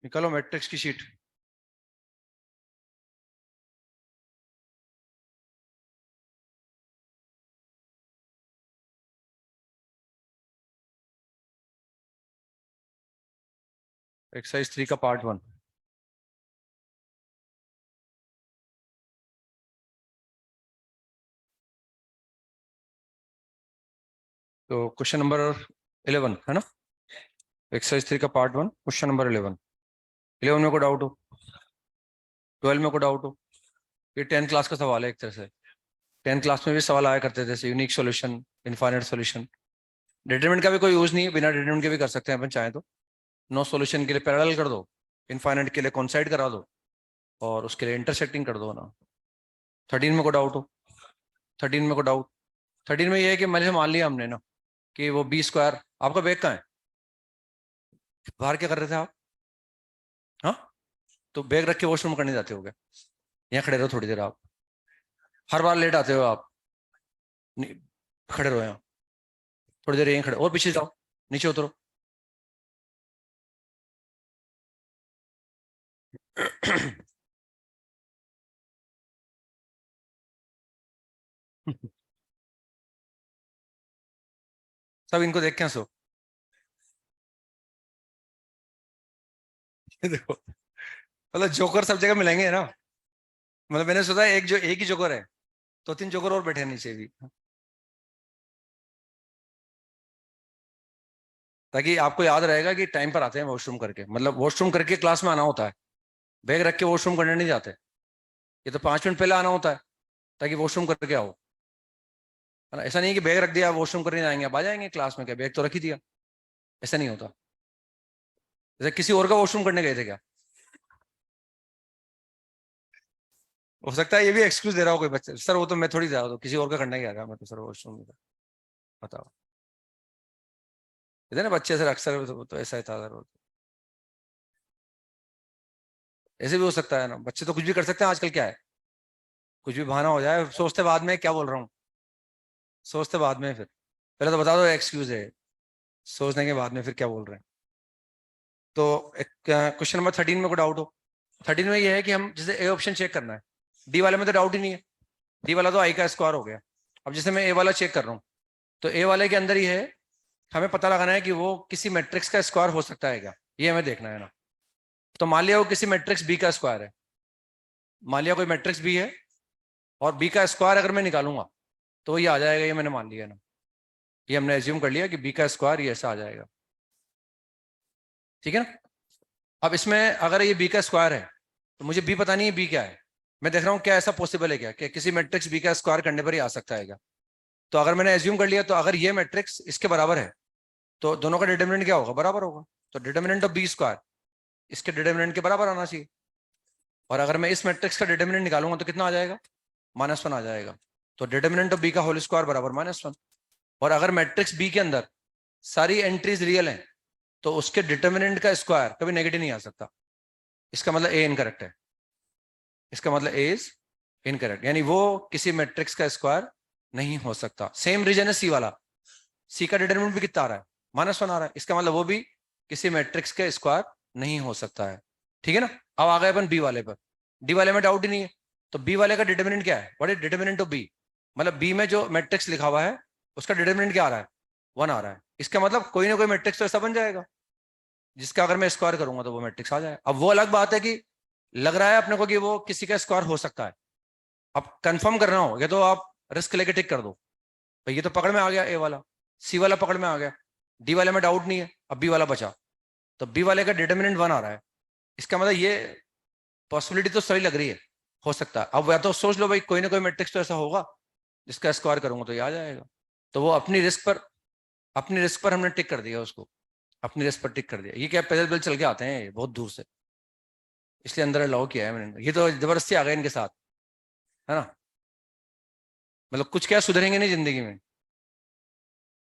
निकालो मैट्रिक्स की sheet. Exercise 3 का पार्ट 1। तो क्वेश्चन नंबर 11 है ना। एक्सरसाइज 3 का पार्ट 1 क्वेश्चन नंबर 11। 11 में को डाउट हो, 12 में को डाउट हो, ये 10 क्लास का सवाल है एक तरह से। 10 क्लास में भी सवाल आया करते थे, unique solution, infinite solution. Determinant का भी कोई यूज नहीं है, बिना डिटरमिनेंट के भी कर सकते हैं अपन चाहे तो। नो सॉल्यूशन के लिए पैरेलल कर दो, इनफाइनाइट के लिए कोइंसाइड करा दो, और उसके लिए इंटरसेक्टिंग कर दो ना। 13 में को डाउट हो, 13 में को डाउट। 13 में ये है कि मैंने मान लिया हमने ना कि वो बी स्क्वायर। आपका बैग कहाँ है? बाहर क्या कर रहे थे आप? हाँ, तो बैग रख के वॉशरूम करने जाते हो क्या? यहाँ खड़े रहो थोड़ी देर आप, हर बार लेट आते हो आप। नहीं, खड़े रहो यहाँ थोड़ी देर, यहीं खड़े, और पीछे जाओ, नीचे उतरो। सब इनको देख के हंसो। देखो, मतलब जोकर सब जगह मिलेंगे ना। मतलब मैंने सोचा एक ही जोकर है, तो 3 जोकर और बैठे हैं नीचे भी, ताकि आपको याद रहेगा कि टाइम पर आते हैं वॉशरूम करके, मतलब वॉशरूम करके क्लास में आना होता है। बैग रख के वॉशरूम करने नहीं जाते। ये तो 5 मिनट पहले आना होता है, ताकि वॉशरूम करके आओ, है ना। ऐसा नहीं है कि बैग रख दिया वॉशरूम करने जाएंगे, आप आ जाएंगे क्लास में, क्या बैग तो रख ही दिया। ऐसा नहीं होता। जैसे किसी और का वॉशरूम करने गए थे क्या? हो सकता है ये भी एक्सक्यूज दे रहा हो कोई बच्चा, सर वो तो मैं थोड़ी जा रहा हूँ, किसी और का करने गया था मैं तो, सर वॉशरूम में था। बताओ, इतने बच्चे सर अक्सर तो ऐसा ही था सर। ऐसे भी हो सकता है ना, बच्चे तो कुछ भी कर सकते हैं आजकल, क्या है, कुछ भी बहाना हो जाए। सोचते बाद में क्या बोल रहा हूँ, सोचते बाद में, फिर पहले तो बता दो एक्सक्यूज है, सोचने के बाद में फिर क्या बोल रहे हैं। तो क्वेश्चन नंबर 13 में को डाउट हो। 13 में ये है कि हम जैसे ए ऑप्शन चेक करना है, डी वाले में तो डाउट ही नहीं है, डी वाला तो आई का स्क्वायर हो गया। अब जैसे मैं ए वाला चेक कर रहा हूँ, तो ए वाले के अंदर ही है, हमें पता लगाना है कि वो किसी मैट्रिक्स का स्क्वायर हो सकता है क्या, ये हमें देखना है ना। तो मान लिया वो किसी मैट्रिक्स बी का स्क्वायर है, मान लिया कोई मैट्रिक्स बी है, और बी का स्क्वायर अगर मैं निकालूंगा तो ये आ जाएगा, ये मैंने मान लिया ना। ये हमने एज्यूम कर लिया कि बी का स्क्वायर ये ऐसा आ जाएगा, ठीक है ना। अब इसमें अगर ये बी का स्क्वायर है, तो मुझे बी पता नहीं है बी क्या है। मैं देख रहा हूँ क्या ऐसा पॉसिबल है क्या कि किसी मैट्रिक्स बी का स्क्वायर करने पर ही आ सकता है क्या। तो अगर मैंने एज्यूम कर लिया, तो अगर ये मैट्रिक्स इसके बराबर है, तो दोनों का डिटरमिनेंट क्या होगा, बराबर होगा। तो डिटरमिनेंट ऑफ बी स्क्वायर इसके डिटरमिनेंट के बराबर आना चाहिए। और अगर मैं इस मैट्रिक्स का डिटरमिनेंट निकालूंगा तो कितना आ जाएगा, -1 आ जाएगा। तो डिटरमिनेंट ऑफ बी का होल स्क्वायर बराबर -1। और अगर मैट्रिक्स बी के अंदर सारी एंट्रीज रियल हैं, तो उसके डिटरमिनेंट का स्क्वायर कभी नेगेटिव नहीं आ सकता। इसका मतलब ए इनकरेक्ट है, इसका मतलब ए इज इनकरेक्ट, यानी वो किसी मैट्रिक्स का स्क्वायर नहीं हो सकता। सेम रीजन है सी वाला, सी का डिटरमिनेंट भी कितना आ रहा है, -1 आ रहा है, इसका मतलब वो भी किसी मैट्रिक्स के स्क्वायर नहीं हो सकता है, ठीक है ना। अब आ गए अपन बी वाले पर, डी वाले में डाउट ही नहीं है। तो बी वाले का डिटरमिनेंट क्या है, what is determinant of B, मतलब बी में जो मैट्रिक्स लिखा हुआ है उसका डिटरमिनेंट क्या आ रहा है, 1 आ रहा है। इसका मतलब कोई ना कोई मैट्रिक्स तो ऐसा बन जाएगा जिसका अगर मैं स्क्वायर करूंगा तो वो मैट्रिक्स आ जाए। अब वो अलग बात है कि लग रहा है अपने को कि वो किसी का स्क्वायर हो सकता है। अब कंफर्म करना हो या तो आप रिस्क लेके टिक कर दो, भाई ये तो पकड़ में आ गया ए वाला, सी वाला पकड़ में आ गया, डी वाले में डाउट नहीं है, अब बी वाला बचा। तो बी वाले का डिटरमिनेंट 1 आ रहा है, इसका मतलब ये पॉसिबिलिटी तो सही लग रही है, हो सकता है। अब या तो सोच लो भाई कोई ना कोई मैट्रिक्स तो ऐसा होगा जिसका स्क्वायर करूंगा तो ये आ जाएगा। तो वो अपनी रिस्क पर हमने टिक कर दिया उसको, अपनी रिस्क पर टिक कर दिया। ये क्या पैदल पैदल चल के आते हैं ये बहुत दूर से, इसलिए अंदर अलाउ किया है मैंने, ये तो जबरदस्ती आ गए इनके साथ, है ना। मतलब कुछ क्या सुधरेंगे नहीं जिंदगी में।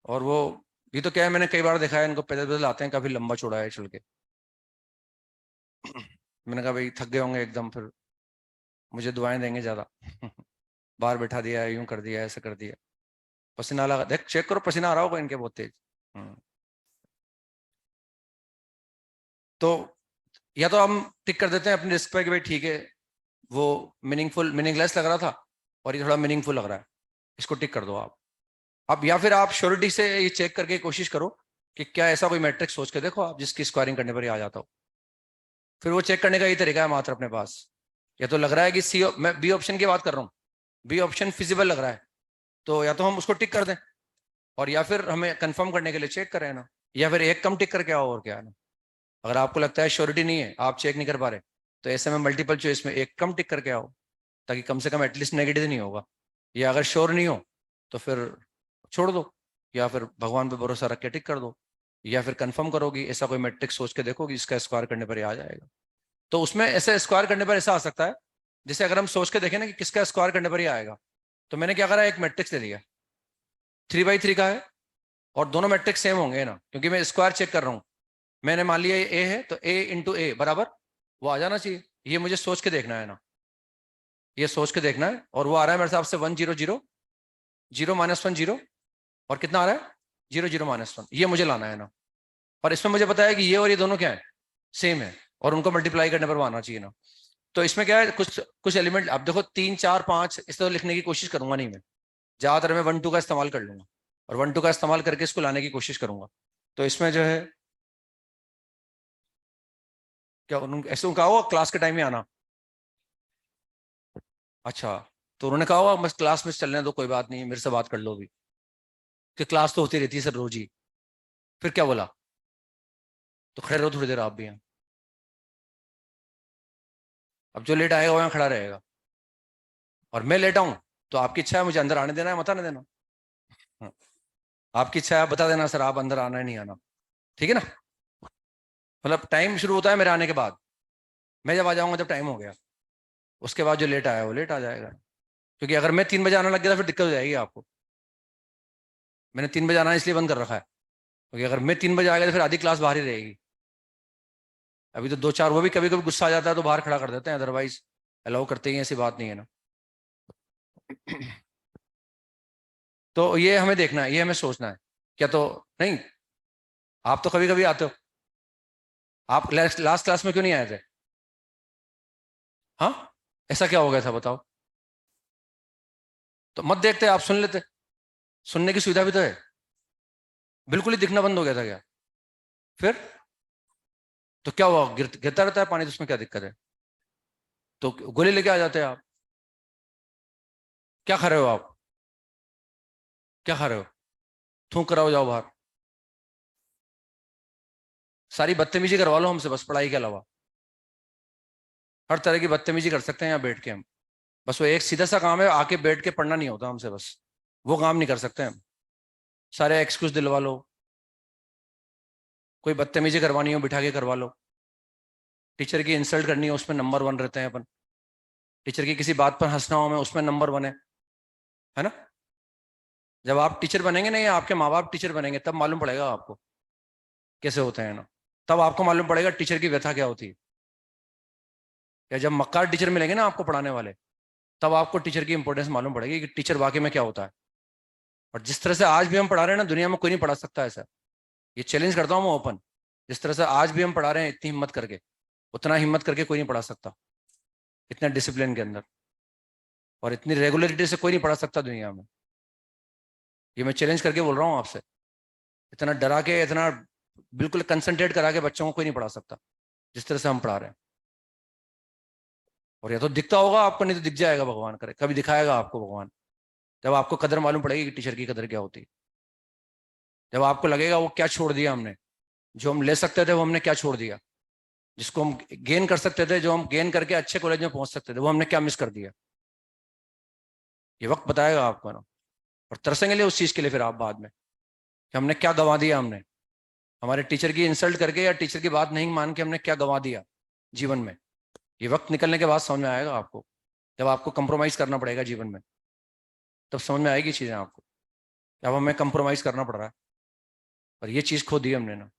और वो, ये तो क्या है, मैंने कई बार देखा है इनको पैदल पैदल आते हैं, काफी लंबा चौड़ा है चल के। मैंने कहा भाई थक गए होंगे एकदम, फिर मुझे दुआएं देंगे ज्यादा। बाहर बैठा दिया, यूं कर दिया, ऐसा कर दिया। पसीना लगा, देख चेक करो, पसीना आ रहा होगा इनके बहुत तेज। हम्म। तो या तो हम टिक कर देते हैं अपनी रिस्क पे कि भाई ठीक है, वो मीनिंगलेस लग रहा था और ये थोड़ा मीनिंगफुल लग रहा है, इसको टिक कर दो आप। अब या फिर आप श्योरिटी से ये चेक करके कोशिश करो कि क्या ऐसा कोई मैट्रिक सोच के देखो आप जिसकी स्क्वायरिंग करने पर ही आ जाता हो। फिर वो चेक करने का ही तरीका है मात्र अपने पास। या तो लग रहा है कि मैं बी ऑप्शन की बात कर रहा हूँ, बी ऑप्शन फिजिबल लग रहा है, तो या तो हम उसको टिक कर दें, और या फिर हमें कंफर्म करने के लिए चेक करें ना, या फिर एक कम टिक करके आओ, और क्या है ना। अगर आपको लगता है श्योरिटी नहीं है, आप चेक नहीं कर पा रहे, तो ऐसे में मल्टीपल चॉइस में एक कम टिक करके आओ, ताकि कम से कम एटलीस्ट नेगेटिव नहीं होगा। या अगर श्योर नहीं हो तो फिर छोड़ दो, या फिर भगवान पे भरोसा रख के टिक कर दो, या फिर कंफर्म करोगी, ऐसा कोई मैट्रिक्स सोच के देखोगी इसका स्क्वायर करने पर ही आ जाएगा। तो उसमें ऐसे स्क्वायर करने पर ऐसा आ सकता है, जैसे अगर हम सोच के देखें ना कि किसका स्क्वायर करने पर ही आएगा, तो मैंने क्या करा, एक मैट्रिक्स ले लिया 3 बाई 3 का है, और दोनों मैट्रिक्स सेम होंगे ना, क्योंकि मैं स्क्वायर चेक कर रहा हूं। मैंने मान लिया ये ए है, तो ए इंटू ए बराबर वो आ जाना चाहिए। ये मुझे सोच के देखना है ना, ये सोच के देखना है, और वो आ रहा है मेरे हिसाब से 1 0 0 0 -1 0, और कितना आ रहा है 0 0 -1, ये मुझे लाना है ना। और इसमें मुझे पता है कि ये और ये दोनों क्या है, सेम है, और उनको मल्टीप्लाई करने पर वो आना चाहिए ना। तो इसमें क्या है, कुछ कुछ एलिमेंट आप देखो 3 4 5 इस तरह लिखने की कोशिश करूंगा नहीं मैं, ज्यादातर मैं 1 2 का इस्तेमाल कर लूंगा, और 1 2 का इस्तेमाल करके इसको लाने की कोशिश करूंगा। तो इसमें जो है क्या ऐसे उनका होगा क्लास के टाइम में आना। अच्छा, तो उन्होंने कहा होगा बस क्लास में चलने दो, कोई बात नहीं, मेरे से बात कर लो भी, कि क्लास तो होती रहती है सर रोज ही। फिर क्या बोला, तो खड़े रहो थोड़ी देर आप भी यहाँ। अब जो लेट आएगा वो यहाँ खड़ा रहेगा, और मैं लेट आऊं तो आपकी इच्छा है मुझे अंदर आने देना है, मत आने देना। हाँ, आपकी इच्छा है, आप बता देना सर आप अंदर आना है नहीं आना, ठीक है ना। मतलब टाइम शुरू होता है मेरे आने के बाद, मैं जब आ जाऊंगा जब टाइम हो गया, उसके बाद जो लेट आया वो लेट आ जाएगा। क्योंकि अगर मैं 3 बजे आने लग गया तो फिर दिक्कत हो जाएगी आपको। मैंने 3 बजे आना इसलिए बंद कर रखा है, क्योंकि अगर मैं 3 बजे आ गया तो फिर आधी क्लास बाहर ही रहेगी। अभी तो 2 4 वो भी कभी कभी गुस्सा आ जाता है तो बाहर खड़ा कर देते हैं, अदरवाइज अलाउ करते ही हैं, ऐसी बात नहीं है ना। तो ये हमें देखना है, ये हमें सोचना है। क्या तो नहीं, आप तो कभी कभी आते हो, आप लास्ट क्लास में क्यों नहीं आए थे? हाँ, ऐसा क्या हो गया था बताओ? तो मत देखते, आप सुन लेते, सुनने की सुविधा भी तो है। बिल्कुल ही दिखना बंद हो गया था क्या? फिर तो क्या हुआ, गिरता रहता है पानी, तो उसमें क्या दिक्कत है? तो गोली लेके आ जाते हैं आप। क्या खा रहे हो आप, क्या खा रहे हो? थूक कराओ, जाओ बाहर। सारी बदतमीजी करवा लो हमसे बस, पढ़ाई के अलावा हर तरह की बदतमीजी कर सकते हैं यहाँ बैठ के हम। बस वो एक सीधा सा काम है, आके बैठ के पढ़ना नहीं होता हमसे, बस वो काम नहीं कर सकते हम। सारे एक्सक्यूज दिलवा लो, कोई बदतमीजी करवानी हो बिठा के करवा लो, टीचर की इंसल्ट करनी हो उसमें नंबर 1 रहते हैं अपन, टीचर की किसी बात पर हंसना हो में उसमें नंबर 1 है ना। जब आप टीचर बनेंगे ना, या आपके माँ बाप टीचर बनेंगे, तब मालूम पड़ेगा आपको कैसे होते हैं ना। तब आपको मालूम पड़ेगा टीचर की व्यथा क्या होती है। या जब मक्कार टीचर मिलेंगे ना आपको पढ़ाने वाले, तब आपको टीचर की इंपॉर्टेंस मालूम पड़ेगी कि टीचर वाकई में क्या होता है। और जिस तरह से आज भी हम पढ़ा रहे हैं ना, दुनिया में कोई नहीं पढ़ा सकता ऐसा। ये चैलेंज करता हूँ मैं ओपन, जिस तरह से आज भी हम पढ़ा रहे हैं इतनी हिम्मत करके, उतना हिम्मत करके कोई नहीं पढ़ा सकता, इतना डिसिप्लिन के अंदर, और इतनी रेगुलरिटी से कोई नहीं पढ़ा सकता दुनिया में। ये मैं चैलेंज करके बोल रहा हूँ आपसे, इतना डरा के, इतना बिल्कुल कंसंट्रेट करा के बच्चों को कोई नहीं पढ़ा सकता जिस तरह से हम पढ़ा रहे हैं। और या तो दिखता होगा आपको, नहीं तो दिख जाएगा, भगवान करे कभी दिखाएगा आपको भगवान, जब आपको कदर मालूम पड़ेगी कि टीचर की कदर क्या होती है। जब आपको लगेगा वो क्या छोड़ दिया हमने, जो हम ले सकते थे वो हमने क्या छोड़ दिया, जिसको हम गेन कर सकते थे, जो हम गेन करके अच्छे कॉलेज में पहुंच सकते थे, वो हमने क्या मिस कर दिया। ये वक्त बताएगा आपको ना। और तरसेंगे लिए उस चीज के लिए फिर आप बाद में, कि हमने क्या गंवा दिया, हमने हमारे टीचर की इंसल्ट करके या टीचर की बात नहीं मान के हमने क्या गंवा दिया जीवन में। ये वक्त निकलने के बाद समझ में आएगा आपको, जब आपको कंप्रोमाइज करना पड़ेगा जीवन में, तब समझ में आएगी चीजें आपको। अब हमें कंप्रोमाइज करना पड़ रहा है, और ये चीज खो दी हमने ना,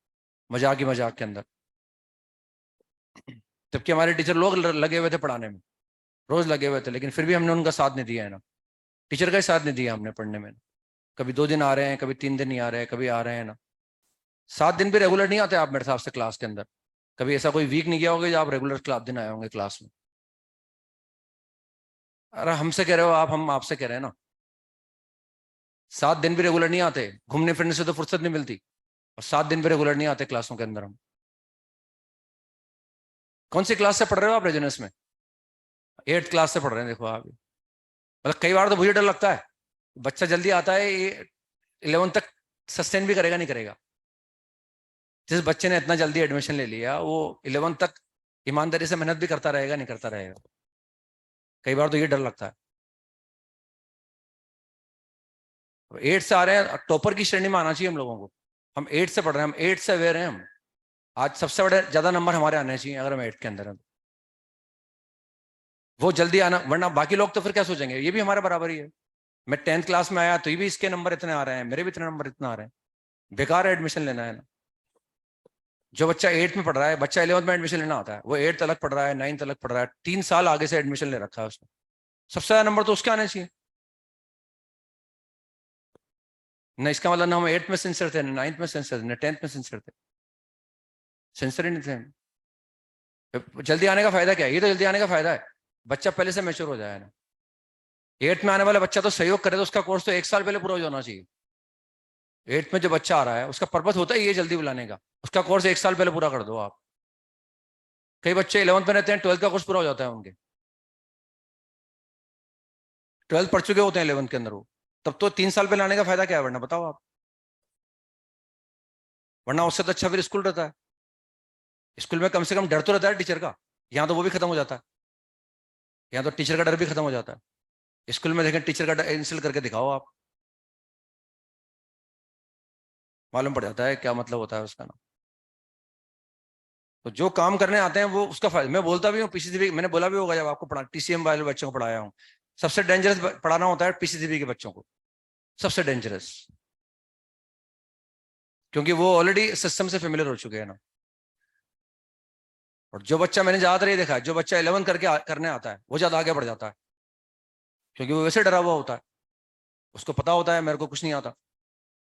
मजाक ही मजाक के अंदर। जबकि हमारे टीचर लोग लगे हुए थे पढ़ाने में, रोज लगे हुए थे, लेकिन फिर भी हमने उनका साथ नहीं दिया है ना, टीचर का ही साथ नहीं दिया हमने पढ़ने में। कभी 2 दिन आ रहे हैं, कभी 3 दिन नहीं आ रहे हैं, कभी आ रहे हैं ना, 7 दिन भी रेगुलर नहीं आते आप मेरे हिसाब से क्लास के अंदर। कभी ऐसा कोई वीक नहीं गया होगा जो आप रेगुलर क्लास दिन आए होंगे क्लास में? अरे हमसे कह रहे हो आप, हम आपसे कह रहे हैं ना। 7 दिन भी रेगुलर नहीं आते, घूमने फिरने से तो फुर्सत नहीं मिलती, और 7 दिन भी रेगुलर नहीं आते क्लासों के अंदर हम। कौन सी क्लास से पढ़ रहे हो आप रेजोनेंस में? 8th क्लास से पढ़ रहे हैं, देखो आप। मतलब कई बार तो मुझे डर लगता है, बच्चा जल्दी आता है, ये 11 तक सस्टेन भी करेगा नहीं करेगा। जिस बच्चे ने इतना जल्दी एडमिशन ले लिया, वो 11 तक ईमानदारी से मेहनत भी करता रहेगा नहीं करता रहेगा? कई बार तो ये डर लगता है। 8 से आ रहे हैं, टॉपर की श्रेणी में आना चाहिए हम लोगों को। हम 8 से पढ़ रहे हैं, हम 8 से अवेयर हैं हम। आज सबसे बड़े ज्यादा नंबर हमारे आने चाहिए अगर हम 8 के अंदर हैं। वो जल्दी आना, वरना बाकी लोग तो फिर क्या सोचेंगे, ये भी हमारे बराबर ही है। मैं 10th क्लास में आया तो ये भी इसके नंबर इतने आ रहे हैं, मेरे भी इतने नंबर इतना आ रहे हैं। बेकार है एडमिशन लेना है ना। जो बच्चा 8 में पढ़ रहा है, बच्चा 11th में एडमिशन लेना आता है, वो 8th अलग पढ़ रहा है, 9th अलग पढ़ रहा है, 3 साल आगे से एडमिशन ले रखा है उसने। सबसे ज्यादा नंबर तो उसके आने चाहिए ना। इसका मतलब ना हम 8th में सिंसियर थे, ना 9th में सिंसियर थे, ना 10th में सिंसियर थे। सिंसियर ही नहीं थे हम। जल्दी आने का फायदा क्या है? ये तो जल्दी आने का फायदा है, बच्चा पहले से मैच्योर हो जाए ना। 8th में आने वाला बच्चा तो सहयोग करे तो उसका कोर्स तो 1 साल पहले पूरा हो जाना चाहिए। 8th में जो बच्चा आ रहा है उसका पर्पस होता है ये जल्दी बुलाने का, उसका कोर्स 1 साल पहले पूरा कर दो आप। कई बच्चे 11th में रहते हैं, 12th का कोर्स पूरा हो जाता है उनके। 12th पढ़ चुके होते हैं 11th के अंदर वो। तब तो 3 साल पहले आने का फायदा क्या है, वरना बताओ आप। वरना उससे तो अच्छा फिर स्कूल रहता है। स्कूल में कम से कम डर तो रहता है टीचर का। यहाँ तो वो भी खत्म हो जाता है। यहाँ तो टीचर का डर भी खत्म हो जाता है। स्कूल में देखें, टीचर का डर इंसल्ट करके दिखाओ आप, मालूम पड़ जाता है क्या मतलब होता है उसका ना। तो जो काम करने आते हैं वो उसका फायदा। मैं बोलता भी हूँ पीसीसीबी, मैंने बोला भी होगा जब आपको पढ़ा, टीसीएम वाले बच्चों को पढ़ाया हूँ। सबसे डेंजरस पढ़ाना होता है पीसीसीबी के बच्चों को, सबसे डेंजरस। क्योंकि वो ऑलरेडी सिस्टम से फेमिलियर हो चुके हैं ना। और जो बच्चा, मैंने ज्यादातर ये देखा है, जो बच्चा 11 करने आता है वो ज्यादा आगे बढ़ जाता है, क्योंकि वो वैसे डरा हुआ होता है। उसको पता होता है मेरे को कुछ नहीं आता,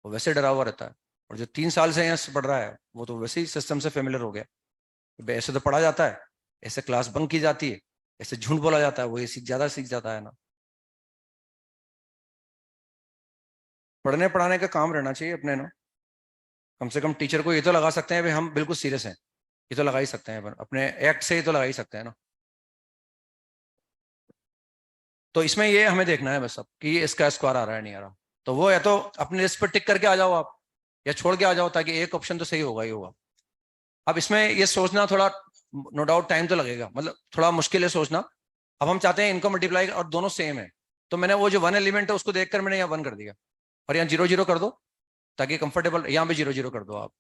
वो वैसे डरा हुआ रहता है। और जो 3 साल से यहाँ से पढ़ रहा है वो तो वैसे ही सिस्टम से फेमिलियर हो गया। ऐसे तो पढ़ा जाता है, ऐसे क्लास बंक की जाती है, ऐसे झूठ बोला जाता है, वो ये सीख जाता है ना। पढ़ने पढ़ाने का काम रहना चाहिए अपने ना। कम से कम टीचर को ये तो लगा सकते हैं भाई हम बिल्कुल सीरियस हैं, ये तो लगा ही सकते हैं, अपने एक्ट से ये तो लगा ही सकते हैं ना। तो इसमें ये हमें देखना है बस अब कि ये इसका स्कोर आ रहा है नहीं आ रहा। तो वो या तो अपने लिस्ट पर टिक करके आ जाओ आप, या छोड़ के आ जाओ, ताकि एक ऑप्शन तो सही होगा ही होगा। अब इसमें ये सोचना थोड़ा, नो डाउट टाइम तो लगेगा, मतलब थोड़ा मुश्किल है सोचना। अब हम चाहते हैं इनको मल्टीप्लाई और दोनों सेम है, तो मैंने वो जो 1 एलिमेंट है उसको देखकर मैंने यहाँ 1 कर दिया, और यहाँ 0 0 कर दो, ताकि कंफर्टेबल। यहाँ पे 0 0 कर दो आप,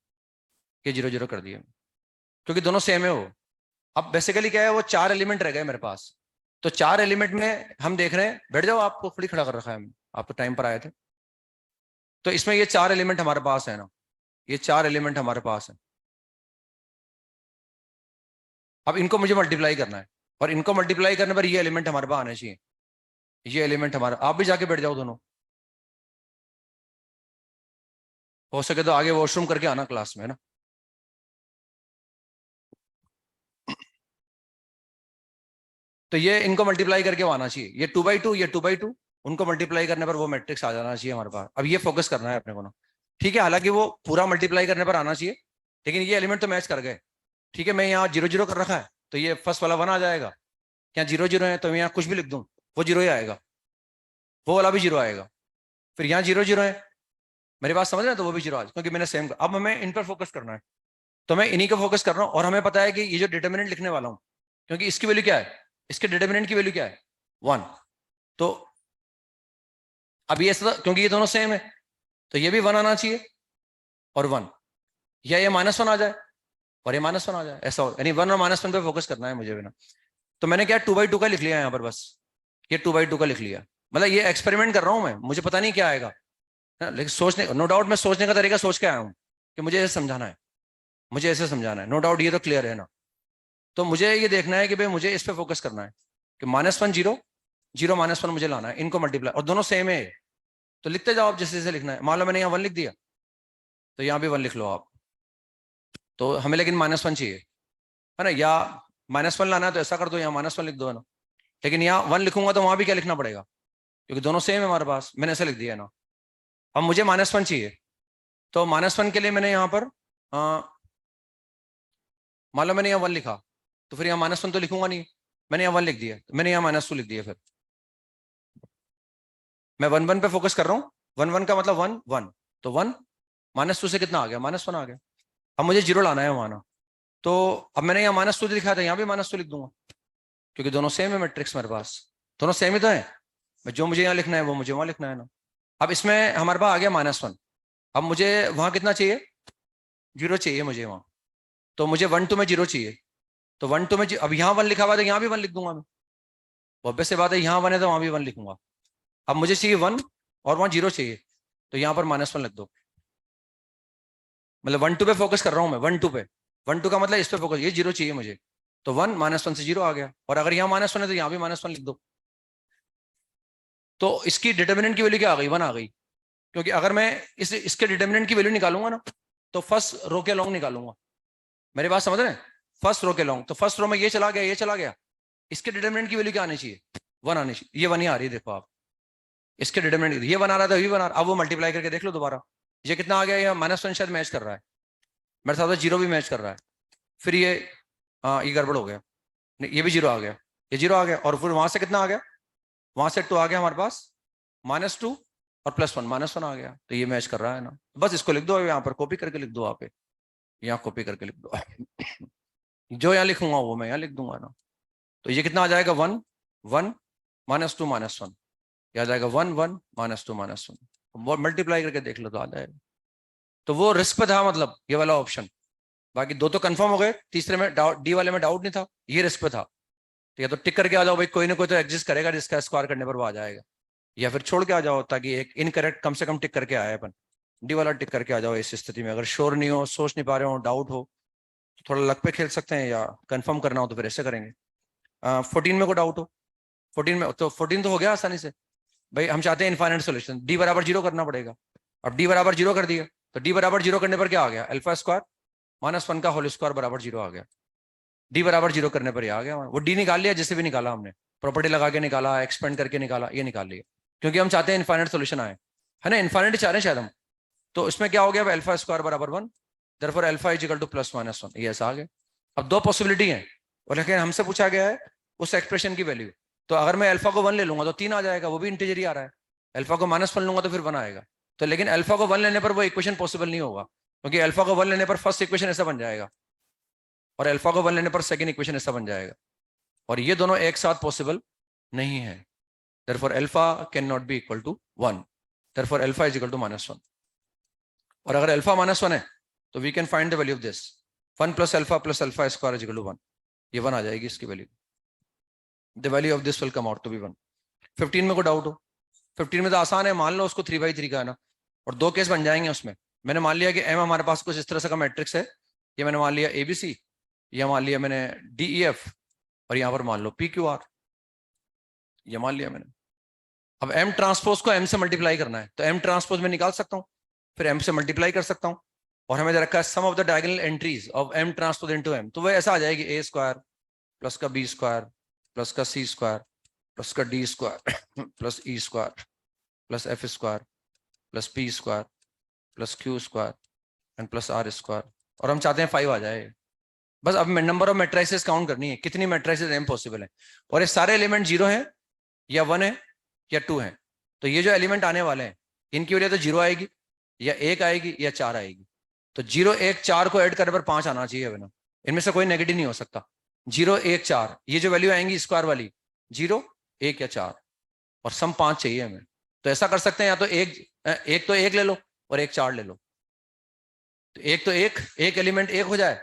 ये 0 0 कर दिए, क्योंकि दोनों सेम है वो। अब बेसिकली क्या है, वो 4 एलिमेंट रह गए मेरे पास। तो 4 एलिमेंट में हम देख रहे हैं, बैठ जाओ, आपको खुद ही खड़ा कर रखा है, आप तो टाइम पर आए थे। तो इसमें ये 4 एलिमेंट हमारे पास है ना, ये 4 एलिमेंट हमारे पास है। अब इनको मुझे मल्टीप्लाई करना है, और इनको मल्टीप्लाई करने पर ये एलिमेंट हमारे पास आने चाहिए। ये एलिमेंट हमारा, आप भी जाके बैठ जाओ दोनों, हो सके तो आगे वॉशरूम करके आना क्लास में ना। तो ये इनको मल्टीप्लाई करके वो आना चाहिए, ये 2 by 2, ये 2 by 2। उनको मल्टीप्लाई करने पर वो मैट्रिक्स आ जाना चाहिए हमारे पास। अब ये फोकस करना है अपने को ना। ठीक है, हालांकि वो पूरा मल्टीप्लाई करने पर आना चाहिए, लेकिन ये एलिमेंट तो मैच कर गए। ठीक है, मैं यहाँ 0 0 कर रखा है, तो ये फर्स्ट वाला 1 आ जाएगा। यहाँ 0 0 है तो मैं यहाँ कुछ भी लिख दूँ, वो 0 ही आएगा, वो वाला भी 0 आएगा। फिर यहाँ 0 0 है, मेरी बात समझ रहे हैं, तो वो भी 0 आ जाए, क्योंकि मैंने सेम। अब हमें इन पर फोकस करना है, तो मैं इन्हीं को फोकस कर रहा हूँ। और हमें पता है कि ये जो डिटर्मिनेंट लिखने वाला हूँ, क्योंकि इसकी वैल्यू क्या है, इसके डिटर्मिनेंट की वैल्यू क्या है, 1। तो अब ये क्योंकि ये दोनों सेम है, तो ये भी 1 आना चाहिए, और 1, या ये -1 आ जाए और ये -1 आ जाए, ऐसा हो, यानी 1 और -1 पे फोकस करना है मुझे भी ना। तो मैंने क्या 2 by 2 का लिख लिया यहाँ पर बस, ये 2 by 2 का लिख लिया। मतलब ये एक्सपेरिमेंट कर रहा हूँ मैं, मुझे पता नहीं क्या आएगा है, लेकिन सोचने, नो डाउट मैं सोचने का तरीका सोच के आया हूँ कि मुझे ऐसे समझाना है, मुझे ऐसे समझाना है, नो डाउट ये तो क्लियर है ना। तो मुझे ये देखना है कि भाई मुझे इस पे फोकस करना है कि -1 0 0 -1 मुझे लाना है, इनको मल्टीप्लाई, और दोनों सेम है। तो लिखते जाओ आप जैसे जैसे लिखना है। मान लो मैंने यहाँ 1 लिख दिया, तो यहाँ भी 1 लिख लो आप। तो हमें लेकिन -1 चाहिए, है ना, या -1 लाना है तो ऐसा कर दो, यहाँ -1 लिख दो, है ना। लेकिन यहाँ 1 लिखूंगा तो वहां भी क्या लिखना पड़ेगा, क्योंकि दोनों सेम है हमारे पास, मैंने ऐसे लिख दिया है ना। अब मुझे -1 चाहिए, तो -1 के लिए मैंने यहाँ पर मान लो मैंने यहाँ 1 लिखा, तो फिर यहाँ -1 तो लिखूंगा नहीं, मैंने यहाँ 1 लिख दिया, मैंने यहाँ -2 लिख दिया। फिर मैं 1 1 पे फोकस कर रहा हूँ, 1 1 का मतलब 1 1, तो 1 -2 से कितना आ गया, -1 आ गया। अब मुझे 0 लाना है वहां ना, तो अब मैंने यहाँ -2 लिखा था, यहाँ भी -2 लिख दूंगा, क्योंकि दोनों सेम है मैट्रिक्स मेरे पास, दोनों सेम ही तो है। जो मुझे यहाँ लिखना है वो मुझे वहां लिखना है ना। अब इसमें हमारे पास आ गया -1, अब मुझे वहां कितना चाहिए, 0 चाहिए मुझे वहां, तो मुझे 1 2 में 0 चाहिए, तो 1 2 में अब यहाँ 1 लिखा हुआ तो यहाँ भी 1 लिख दूंगा मैं, ऑब्वियस सी बात है, यहाँ 1 है तो वहां भी 1 लिखूंगा। अब मुझे चाहिए 1 और वहां 0 चाहिए, तो यहाँ पर -1 लिख दो, मतलब 1 2 पे फोकस कर रहा हूँ मैं, 1 2 पे, 1 2 का मतलब इस पे फोकस, ये 0 चाहिए मुझे, तो 1 -1 से 0 आ गया, और अगर यहाँ -1 है तो यहाँ भी -1 लिख दो। तो इसकी डिटर्मिनेंट की वैल्यू क्या आ गई, 1 आ गई, क्योंकि अगर मैं इसके डिटर्मिनेंट की वैल्यू निकालूंगा ना, तो फर्स्ट रो के लॉन्ग निकालूंगा, मेरे बात समझ रहे हैं, फर्स्ट रो के लॉन्ग, तो फर्स्ट रो में ये चला गया, ये चला गया, इसके डिटर्मिनेंट की वैल्यू क्या आनी चाहिए, 1 आनी चाहिए, ये 1 ही आ रही है, देखो आप, इसके डिटर्मिनेंट ये 1 आ रहा था, ये 1 आ रहा, अब वो मल्टीप्लाई करके देख लो दोबारा, ये कितना आ गया, ये -1 शायद मैच कर रहा है मेरे साथ, 0 भी मैच कर रहा है, फिर ये गड़बड़ हो गया, नहीं ये भी 0 आ गया, ये 0 आ गया, और फिर वहां से कितना आ गया, वहां से 2 आ गया हमारे पास, -2 और +1, -1 आ गया, तो ये मैच कर रहा है ना, बस इसको लिख दो, यहाँ पर कॉपी करके लिख दो, आप यहाँ कॉपी करके लिख दो जो यहाँ लिखूंगा वो मैं यहाँ लिख दूंगा ना, तो ये कितना आ जाएगा, 1 1 -2 -1, यह आ जाएगा 1 1 -2 -1, मल्टीप्लाई करके देख लो तो आ जाएगा। तो वो रिस्क पे था, मतलब ये वाला ऑप्शन, बाकी 2 तो कंफर्म हो गए, तीसरे में डी वाले में डाउट नहीं था, ये रिस्क पे था, ठीक है, तो टिक करके आ जाओ भाई, कोई ना कोई तो एग्जिस्ट करेगा जिसका स्क्वायर करने पर वो आ जाएगा, या फिर छोड़ के आ जाओ, ताकि एक इनकरेक्ट कम से कम टिक करके आए अपन, डी वाला टिक करके आ जाओ इस स्थिति में, अगर श्योर नहीं हो, सोच नहीं पा रहे हो, डाउट हो, तो थोड़ा लक पे खेल सकते हैं, या कंफर्म करना हो तो फिर ऐसे करेंगे। 14 में को डाउट हो, 14 में, तो 14 तो हो गया आसानी से भाई, हम चाहते हैं इनफाइनाइट सोल्यूशन, डी बराबर 0 करना पड़ेगा, अब डी बराबर 0 कर दिया, तो डी बराबर 0 करने पर क्या आ गया, अल्फा स्क्वायर -1 का होल स्क्वायर बराबर 0 आ गया, डी बराबर 0 करने पर ये आ गया, वो डी निकाल लिया, जैसे भी निकाला हमने, प्रॉपर्टी लगा के निकाला, एक्सपेंड करके निकाला, ये निकाल लिया, क्योंकि हम चाहते हैं इनफाइनाइट सोल्यूशन आए, है ना, इनफाइनाइट चाह रहे हैं शायद हम, तो इसमें क्या हो गया, अल्फा स्क्वायर बराबर 1, therefore alpha is equal to +-1, ये ऐसा आ गया। अब 2 पॉसिबिलिटी है, और लेकिन हमसे पूछा गया है उस एक्सप्रेशन की वैल्यू, तो अगर मैं अल्फा को 1 ले लूंगा तो 3 आ जाएगा, वो भी इंटीजर ही आ रहा है, अल्फा को -1 लूंगा तो फिर 1 आएगा, तो लेकिन अल्फा को 1 लेने पर वो इक्वेशन पॉसिबल नहीं होगा, क्योंकि अल्फा को 1 लेने पर फर्स्ट इक्वेशन ऐसा बन जाएगा, और अल्फा को 1 लेने पर सेकंड इक्वेशन ऐसा बन जाएगा, और ये दोनों एक साथ पॉसिबल नहीं है, therefore alpha cannot be equal to 1, therefore alpha is equal to -1, और अगर अल्फा -1 है तो we can find the value of this, 1 + alpha square is equal to 1, ये 1 आ जाएगी इसकी value, the value of this will come out to be 1। 15 में को डाउट हो, 15 में तो आसान है, मान लो उसको 3/3 का है ना, और 2 केस बन जाएंगे उसमें, मैंने मान लिया कि एम हमारे पास कुछ इस तरह से का मैट्रिक्स है, ये मैंने मान लिया ABC, ये मान लिया मैंने DEF, और यहाँ पर मान लो PQR, ये मान लिया मैंने। अब M ट्रांसपोज को M से मल्टीप्लाई करना है, तो M ट्रांसपोज में निकाल सकता हूँ, फिर M से मल्टीप्लाई कर सकता हूँ, और हमें रखा है sum of the diagonal entries of M transpose into M, तो वो ऐसा आ जाएगी A स्क्वायर प्लस का B स्क्वायर प्लस का C स्क्वायर प्लस का D square plus E square plus F square plus P square plus Q square and plus R square, और हम चाहते हैं 5 आ जाए, बस अब नंबर ऑफ मैट्रिसेस काउंट करनी है, कितनी मैट्रिसेस M पॉसिबल है, और ये सारे एलिमेंट 0 हैं या 1 है या 2 है, तो ये जो एलिमेंट आने वाले हैं इनकी वजह तो 0 आएगी या 1 आएगी या 4 आएगी, तो 0 1 4 को ऐड करने पर 5 आना चाहिए ना, इनमें से कोई नेगेटिव नहीं हो सकता, 0 1 4 ये जो वैल्यू आएंगी स्क्वायर वाली 0 1 या 4, और सम 5 चाहिए हमें, तो ऐसा कर सकते हैं, या तो एक तो 1 ले लो और 1 4 ले लो, तो एक एलिमेंट 1 हो जाए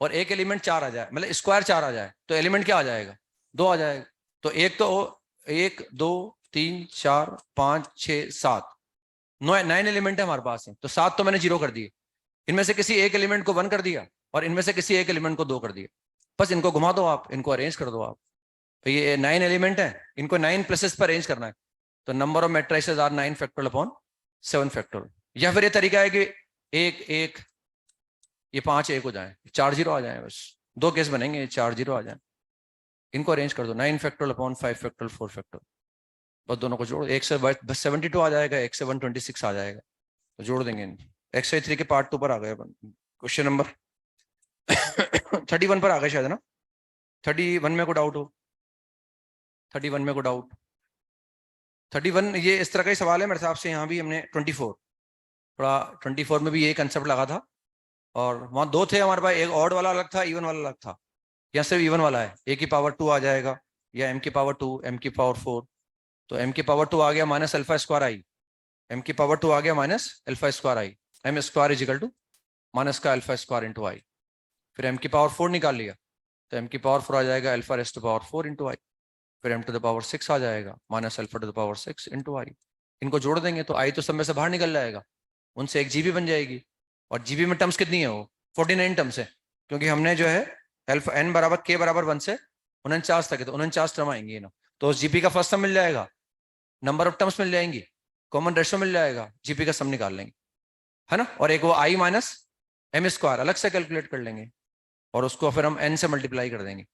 और एक एलिमेंट 4 आ जाए, मतलब स्क्वायर 4 आ जाए, तो एलिमेंट क्या आ जाएगा 2 आ जाएगा, तो 1 2 3 4 5 6 7 9 एलिमेंट है हमारे पास है, तो 7 तो मैंने 0 कर दिए, इनमें से किसी एक एलिमेंट को 1 कर दिया और इनमें से किसी एक एलिमेंट को 2 कर दिया, बस इनको घुमा दो आप, इनको अरेंज कर दो आप, तो ये 9 एलिमेंट है, इनको 9 प्लेसेस पर अरेंज करना है, तो number of matrices are 9 factorial upon 7 factorial, या फिर ये तरीका है कि 1 1 ये 5 1 हो जाए, 4 0 आ जाए, बस दो केस बनेंगे, 4 0 आ जाए। इनको अरेंज कर दो, 9 फैक्टोरियल अपॉन 5 फैक्टोरियल 4 फैक्टोरियल, बस दोनों को जोड़ो, एक से 72 आ जाएगा, एक से 126 आ जाएगा, तो जोड़ देंगे। एक्सरसाइज 3 के पार्ट 2 पर आ गए। क्वेश्चन नंबर 31 पर आ गए शायद ना, 31 में को डाउट हो, 31 में को डाउट, 31 ये इस तरह का ही सवाल है मेरे हिसाब से। यहाँ भी हमने 24 थोड़ा 24 में भी यही कंसेप्ट लगा था, और वहां दो थे हमारे पास, एक ऑड वाला अलग था, इवन वाला अलग था। यहाँ सिर्फ इवन वाला है, ए की पावर 2 आ जाएगा, या एम की पावर 2, एम की पावर 4, तो एम की पावर 2 आ गया minus alpha square I, M की पावर 2 आ गया minus alpha square I, M square is equal to minus का अल्फा स्क्वायर इंटू आई। फिर एम की पावर 4 निकाल लिया, तो एम की पावर 4 आ जाएगा alpha raised to power 4 into I. फिर एम टू द पावर 6 आ जाएगा minus alpha to the power 6 into I. इनको जोड़ देंगे तो आई तो सब में से बाहर निकल जाएगा, उनसे एक जीबी बन जाएगी। और जीबी में टर्म्स कितनी है, वो 49 टर्म्स है, क्योंकि हमने जो है अल्फा एन बराबर के बराबर 1 से 49 तक है, तो 49 टर्म आएंगी ना, तो उस जीबी का फर्स्ट टर्म मिल जाएगा, नंबर ऑफ टर्म्स मिल जाएंगी, कॉमन रेशियो मिल जाएगा, जीपी का सम निकाल लेंगे, है ना। और एक वो आई माइनस एम स्क्वायर अलग से कैलकुलेट कर लेंगे, और उसको फिर हम एन से मल्टीप्लाई कर देंगे।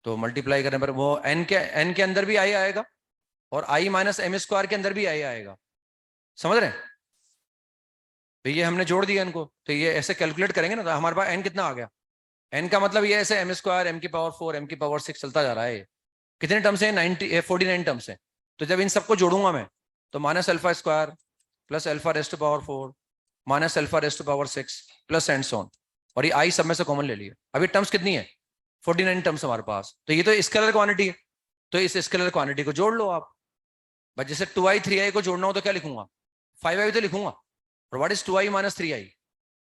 तो मल्टीप्लाई करने पर वो एन के अंदर भी आई आएगा, और आई माइनस एम स्क्वायर के अंदर भी आई आएगा, समझ रहे हैं। तो ये हमने जोड़ दिया इनको, तो ये ऐसे कैलकुलेट करेंगे ना, तो हमारे पास एन कितना आ गया, एन का मतलब ये ऐसे एम स्क्वायर, एम की पावर 4, एम की पावर 6 चलता जा रहा है। कितने टर्म्स है, 49 टर्म्स है। तो जब इन सबको जोड़ूंगा मैं, तो minus alpha square plus alpha raised to power 4 minus alpha raised to power 6 plus and so on, और ये आई सब में से कॉमन ले लिया। अभी टर्म्स कितनी है, 49 टर्म्स हमारे पास, तो ये तो स्केलर क्वांटिटी है, तो इस स्केलर क्वांटिटी को जोड़ लो आप। बस जैसे 2i 3i को जोड़ना हो तो क्या लिखूंगा, 5i तो लिखूंगा, और what is 2i minus 3i,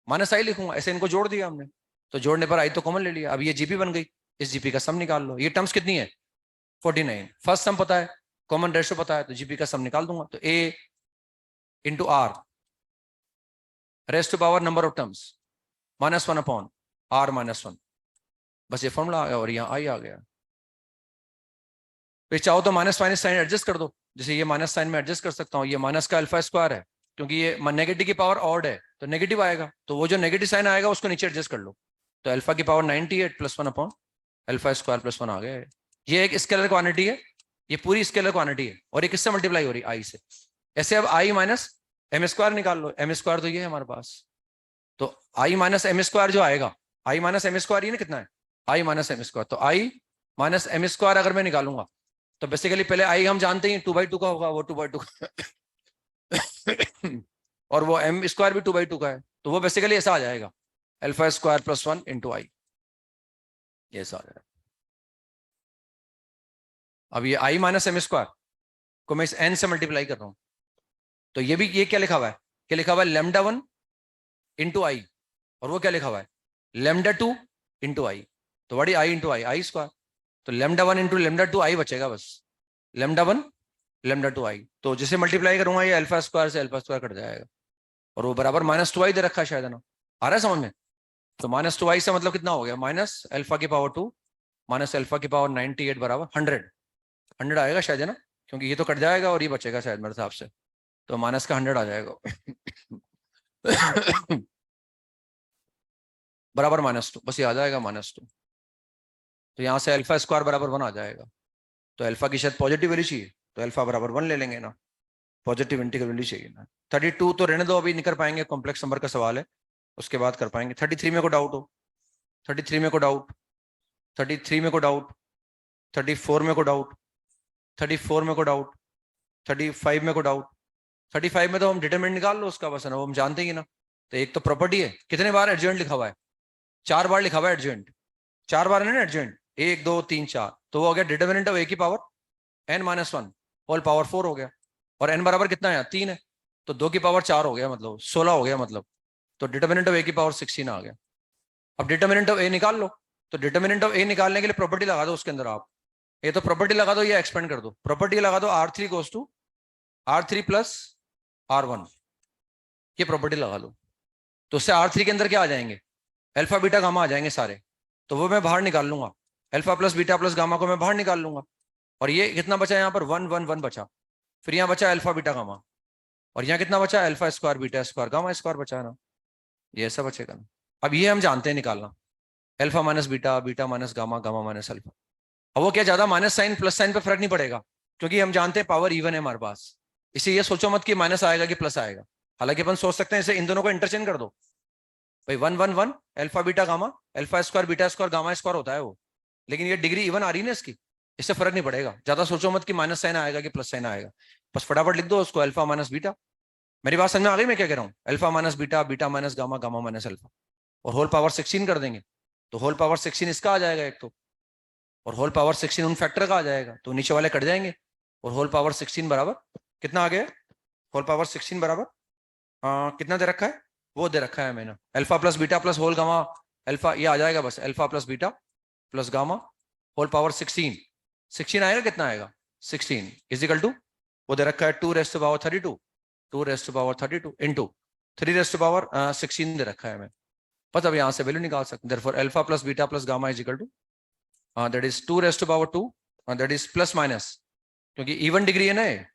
minus I लिखूंगा। ऐसे इनको जोड़ दिया हमने, तो जोड़ने पर आई तो कॉमन ले लिया। अब ये जीपी बन गई, इस जीपी का सम निकाल लो। ये टर्म्स कितनी है, 49, फर्स्ट सम पता है, कॉमन रेशियो पता है, तो जीपी का सम निकाल दूंगा। तो A into R raised to power number of terms minus 1 upon R minus 1, बस ये फॉर्मूला आ गया, और यहाँ आई आ गया। फिर चाहो तो माइनस माइनस साइन एडजस्ट कर दो, जैसे ये माइनस साइन में एडजस्ट कर सकता हूँ, ये माइनस का अल्फा स्क्वायर है, क्योंकि ये नेगेटिव की पावर ऑड है तो नेगेटिव आएगा, तो वो जो नेगेटिव साइन आएगा उसको नीचे एडजस्ट कर लो। तो अल्फा की power 98 plus 1 upon alpha square plus 1 आ गया। ये एक स्केलर क्वांटिटी है, ये पूरी स्केलर क्वांटिटी है, और ये किससे मल्टीप्लाई हो रही है, आई से। ऐसे अब आई माइनस एम स्क्वायर निकाल लो, एम स्क्वायर तो ये है हमारे पास, तो आई माइनस एम स्क्वायर जो आएगा, आई माइनस एम स्क्वायर ये ना कितना है, आई माइनस एम स्क्वायर, तो आई माइनस एम स्क्वायर अगर मैं निकालूंगा, तो बेसिकली पहले आई हम जानते हैं 2/2 का होगा, वो 2/2 और वो एम स्क्वायर भी 2/2 का है, तो वो बेसिकली ऐसा आ जाएगा, अल्फा स्क्वायर प्लस 1 इंटू आई, ये ऐसा आ जाएगा। अब ये आई माइनस एम स्क्वायर को मैं इस एन से मल्टीप्लाई कर रहा हूं, तो ये भी, ये क्या लिखा हुआ है, क्या लिखा हुआ है, लेमडा 1 इंटू आई, और वो क्या लिखा हुआ है, लेमडा 2 इंटू आई, तो बड़ी आई इंटू आई, आई स्क्वायर, तो लेमडा 1 इंटू लेमडा 2 आई बचेगा बस, लेमडा 1 लेमडा 2 आई, तो जिसे मल्टीप्लाई करूंगा ये अल्फा स्क्वायर से अल्फा स्क्वायर कट जाएगा, और वो बराबर माइनस 2 आई दे रखा है शायद, है ना, आ रहा है समझ में। तो माइनस 2 आई से मतलब कितना हो गया, माइनस अल्फा की पावर 2 माइनस अल्फा की पावर 98 बराबर 100 आएगा शायद, है ना, क्योंकि ये तो कट जाएगा और ये बचेगा शायद मेरे हिसाब से, तो माइनस का 100 आ जाएगा बराबर -2, बस ये आ जाएगा -2, तो यहाँ से अल्फा स्क्वायर बराबर 1 आ जाएगा, तो अल्फा की शायद पॉजिटिव वैल्यू चाहिए, तो अल्फा बराबर 1 ले लेंगे ना, पॉजिटिव इंटीग्रल वैल्यू चाहिए ना। 32 तो रहने दो, अभी नहीं कर पाएंगे, कॉम्प्लेक्स नंबर का सवाल है, उसके बाद कर पाएंगे। 33 में को डाउट हो, 33 में को डाउट, 33 में को डाउट, 34 में को डाउट, 34 में को डाउट, 35 में को डाउट, 35 में तो हम डिटरमिनेंट निकाल लो उसका, बस है ना, वो हम जानते ही ना। तो एक तो प्रॉपर्टी है, कितने बार एडजॉइंट लिखा हुआ है, 4 बार लिखा हुआ है एडजॉइंट, 4 बार है ना एडजॉइंट, 1 2 3 4, तो वो हो गया डिटरमिनेंट ऑफ ए की पावर n-1 होल पावर 4 हो गया, और n बराबर कितना है, 3 है, तो 2 की पावर 4 हो गया, मतलब 16 हो गया, मतलब तो डिटरमिनेंट ऑफ ए की पावर 16 आ गया। अब डिटरमिनेंट ऑफ ए निकाल लो, तो डिटरमिनेंट ऑफ ए निकालने के लिए प्रॉपर्टी लगा दो उसके अंदर आप, ये तो प्रॉपर्टी लगा दो, ये एक्सपेंड कर दो, प्रॉपर्टी लगा दो R3 goes to R3 plus R1, ये प्रॉपर्टी लगा लो, तो उससे R3 के अंदर क्या आ जाएंगे, अल्फा बीटा गामा आ जाएंगे सारे, तो वो मैं बाहर निकाल लूंगा, alpha plus beta plus gamma को मैं बाहर निकाल लूंगा, और ये कितना बचा यहाँ पर 1 1 1 बचा, फिर यहाँ बचा अल्फा बीटा गामा, और यहाँ कितना बचा, alpha square beta square gamma square बचा है ना, ये ऐसा बचेगा ना। अब ये हम जानते हैं निकालना, alpha minus beta, beta minus gamma, gamma minus alpha. अब वो क्या ज्यादा माइनस साइन प्लस साइन पे फर्क नहीं पड़ेगा, क्योंकि हम जानते हैं पावर इवन है हमारे पास। इसे ये सोचो मत कि माइनस आएगा कि प्लस आएगा, हालांकि अपन सोच सकते हैं इसे इन दोनों को इंटरचेंज कर दो भाई, 1 1 1 alpha beta gamma, alpha square beta square gamma square होता है वो, लेकिन ये डिग्री इवन आ रही है ना इसकी, इससे फर्क नहीं पड़ेगा। ज्यादा सोचो मत कि माइनस साइन आएगा कि प्लस साइन आएगा, बस फटाफट लिख दो उसको अल्फा माइनस बीटा। मेरी बात समझ में आ गई मैं क्या कह रहा हूँ? Alpha minus beta, beta minus gamma, gamma minus alpha, और होल पावर 16 कर देंगे, तो होल पावर 16 इसका आ जाएगा एक तो, और होल पावर 16 उन फैक्टर का आ जाएगा, तो नीचे वाले कट जाएंगे, और होल पावर 16 बराबर कितना आ गया? होल पावर 16 बराबर कितना दे रखा है? वो दे रखा है मैंने, alpha plus beta plus whole gamma alpha, ये आ जाएगा बस, alpha plus beta plus gamma whole power 16, 16 आएगा, कितना आएगा? 16 इज इक्वल टू, वो दे रखा है 2 raised to power 32, 2 raised to power 32 into 3 raised to power 16 दे रखा है मैं, बस अब यहाँ से वैल्यू निकाल सकते हैं। Therefore alpha plus beta plus gamma is equal to that is 2 raised to power 2, that is plus minus, क्योंकि इवन डिग्री है ना ये,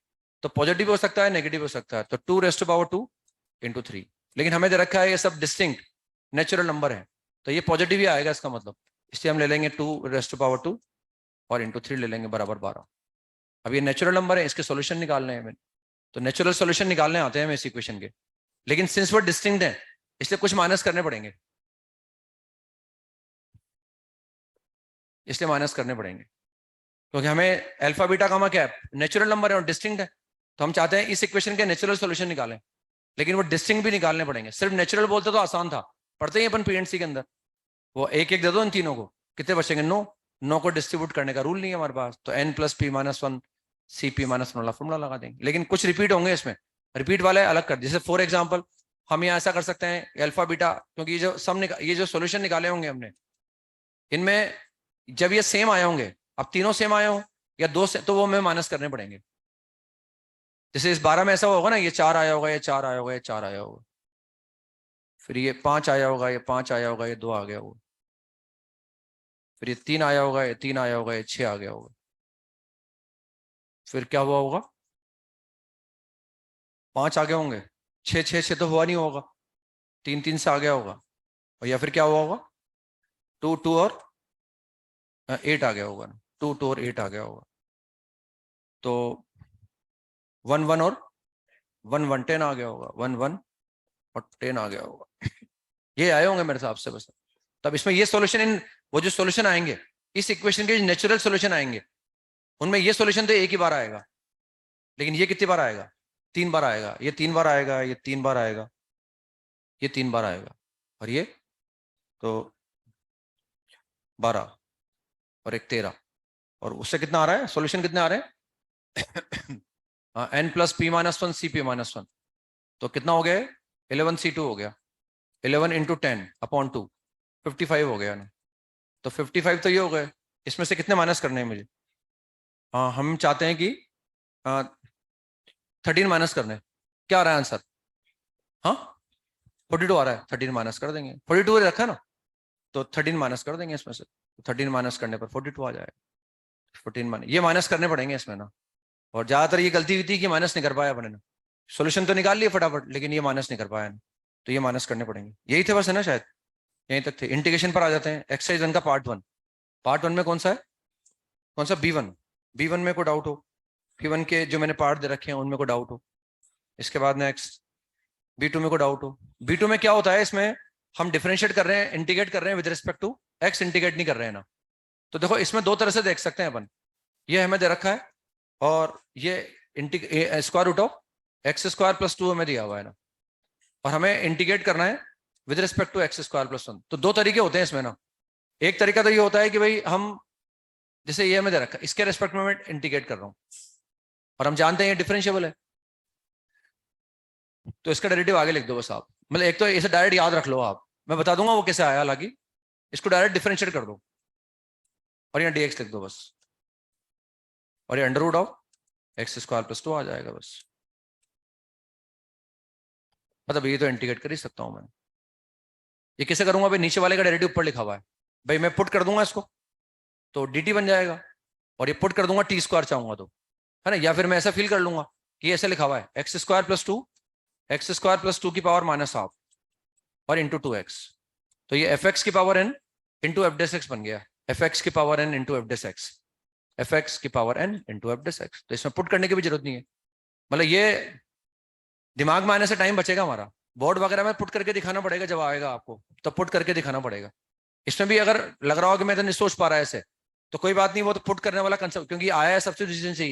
तो पॉजिटिव हो सकता है नेगेटिव हो सकता है, तो 2 रेस्ट टू पावर 2 इंटू 3, लेकिन हमें दे रखा है ये सब डिस्टिंक्ट नेचुरल नंबर है, तो ये पॉजिटिव ही आएगा इसका मतलब, इसलिए हम ले लेंगे 2 रेस्ट टू पावर 2 और इंटू 3 ले लेंगे बराबर 12। अब ये नेचुरल नंबर है, इसके सॉल्यूशन निकालने हैं हमें, तो नेचुरल सॉल्यूशन निकालने आते हैं हमें इस इक्वेशन के, लेकिन सिंस वो डिस्टिंक्ट है इसलिए कुछ माइनस करने पड़ेंगे, इसलिए माइनस करने पड़ेंगे, क्योंकि हमें अल्फा बीटा गामा क्या है? नेचुरल नंबर है और डिस्टिंक्ट है, तो हम चाहते हैं इस इक्वेशन के नेचुरल सॉल्यूशन निकालें, लेकिन वो डिस्टिंक्ट भी निकालने पड़ेंगे। सिर्फ नेचुरल बोलते तो आसान था, पढ़ते ही अपन पीएनसी के अंदर, वो एक एक दे दो इन तीनों को, कितने बचेंगे? 9, 9 को डिस्ट्रीब्यूट करने का रूल नहीं है हमारे पास, तो n plus P minus one C P minus one वाला फॉर्मूला लगा देंगे, लेकिन कुछ रिपीट होंगे इसमें, रिपीट वाले अलग कर, जैसे फॉर एग्जाम्पल हम यहाँ ऐसा कर सकते हैं अल्फा बीटा, क्योंकि ये जो सम ये जो सोल्यूशन निकाले होंगे हमने, इनमें जब ये सेम आए होंगे, अब तीनों सेम आए हो या दो से, तो वो हमें माइनस करने पड़ेंगे। जैसे इस 12 में ऐसा होगा ना, ये 4 आया होगा, ये 4 आया होगा, ये 4 आया होगा, फिर ये 5 आया होगा, ये 5 आया होगा, ये 2 आ गया होगा, फिर ये 3 आया होगा, ये 3 आया होगा, ये 6 आ गया होगा, फिर क्या हुआ होगा? 5 आ गए होंगे, 6 6 6 तो हुआ नहीं होगा, 3 3 से आ गया होगा, और या फिर क्या हुआ होगा? 2 2 और 8 आ गया होगा, 2 2 और 8 आ गया होगा, तो 1 1 और 1 1 10 आ गया होगा, 1 1 और 10 आ गया होगा, ये आए होंगे मेरे हिसाब से बस। तब इसमें ये सॉल्यूशन, इन वो जो सॉल्यूशन आएंगे इस इक्वेशन के नेचुरल सॉल्यूशन आएंगे, उनमें ये सॉल्यूशन तो एक ही बार आएगा, लेकिन ये कितनी बार आएगा? 3 बार आएगा, ये 3 बार आएगा, ये 3 बार आएगा, ये 3 बार आएगा, और ये तो 12 और एक 13, और उससे कितना आ रहा है सॉल्यूशन, कितने आ रहे हैं? n plus P minus one C P minus one, तो कितना हो गया? 11 C2 हो गया, 11 इंटू 10 अपॉन 2, 55 हो गया ना, तो 55 तो ये हो गए, इसमें से कितने माइनस करने हैं मुझे? हम चाहते हैं कि 13 माइनस करने, क्या आ रहा है आंसर? हाँ 42 आ रहा है, 13 माइनस कर देंगे, 42 रखा है ना, तो 13 माइनस कर देंगे इसमें से, 13 माइनस करने पर 42 आ जाएगा, 14 माइनस, ये माइनस करने पड़ेंगे इसमें ना, और ज्यादातर ये गलती हुई थी कि माइनस नहीं कर पाया अपने ने, सोल्यूशन तो निकाल लिया फटाफट, लेकिन ये माइनस नहीं कर पाया ना, तो ये माइनस करने पड़ेंगे, यही थे बस है ना, शायद यहीं तक थे। इंटीग्रेशन पर आ जाते हैं, एक्सरसाइज 1 का पार्ट 1 में कौन सा है? कौन सा? B1, B1 में कोई डाउट हो? B1 के जो मैंने पार्ट दे रखे हैं उनमें कोई डाउट हो? इसके बाद नेक्स्ट B2 में कोई डाउट हो? B2 में क्या होता है, इसमें हम डिफरेंशिएट कर रहे हैं, इंटीग्रेट कर रहे हैं with respect to x, integrate नहीं कर रहे हैं ना, तो देखो इसमें दो तरह से देख सकते हैं अपन, ये हमें दे रखा है और ये square root of x square plus 2 हमें दिया हुआ है ना, और हमें इंटीग्रेट करना है with respect to x square plus 1, तो दो तरीके होते हैं इसमें ना। एक तरीका तो ये होता है कि भाई हम, जैसे ये हमें दे रखा है, इसके रेस्पेक्ट में मैं इंटीग्रेट कर रहा हूं और हम जानते हैं ये डिफरेंशिएबल है, तो इसका डेरिवेटिव आगे लिख दो बस आप, मतलब एक तो इसे डायरेक्ट याद रख लो आप, मैं बता दूंगा वो कैसे आया, हालांकि इसको डायरेक्ट डिफरेंशिएट कर दो और यहाँ dx लिख दो बस, और ये under root of x square plus 2 आ जाएगा बस, मतलब ये तो इंटीग्रेट कर ही सकता हूं मैं। ये कैसे करूंगा भाई? नीचे वाले का डेरिवेटिव ऊपर लिखा हुआ है भाई, मैं पुट कर दूंगा इसको तो dt बन जाएगा, और ये पुट कर दूंगा टी स्क्वायर चाहूंगा तो, है ना, या फिर मैं ऐसा फील कर लूंगा कि ऐसे लिखा हुआ है x square plus 2, x square plus 2 की पावर माइनस हाफ और इंटू 2x, तो ये एफ एक्स की power n into f dash x बन गया, एफ एक्स की power n into f dash x, f x की power n into f dash x. तो इसमें पुट करने की भी जरूरत नहीं है, मतलब ये दिमाग में आने से टाइम बचेगा हमारा। बोर्ड वगैरह में पुट करके दिखाना पड़ेगा जब आएगा आपको, तो पुट करके दिखाना पड़ेगा। इसमें भी अगर लग रहा हो कि मैं तो नहीं सोच पा रहा है ऐसे, तो कोई बात नहीं, वो तो पुट करने वाला कंसेप्ट, क्योंकि आया है सब्स्टिट्यूशन से,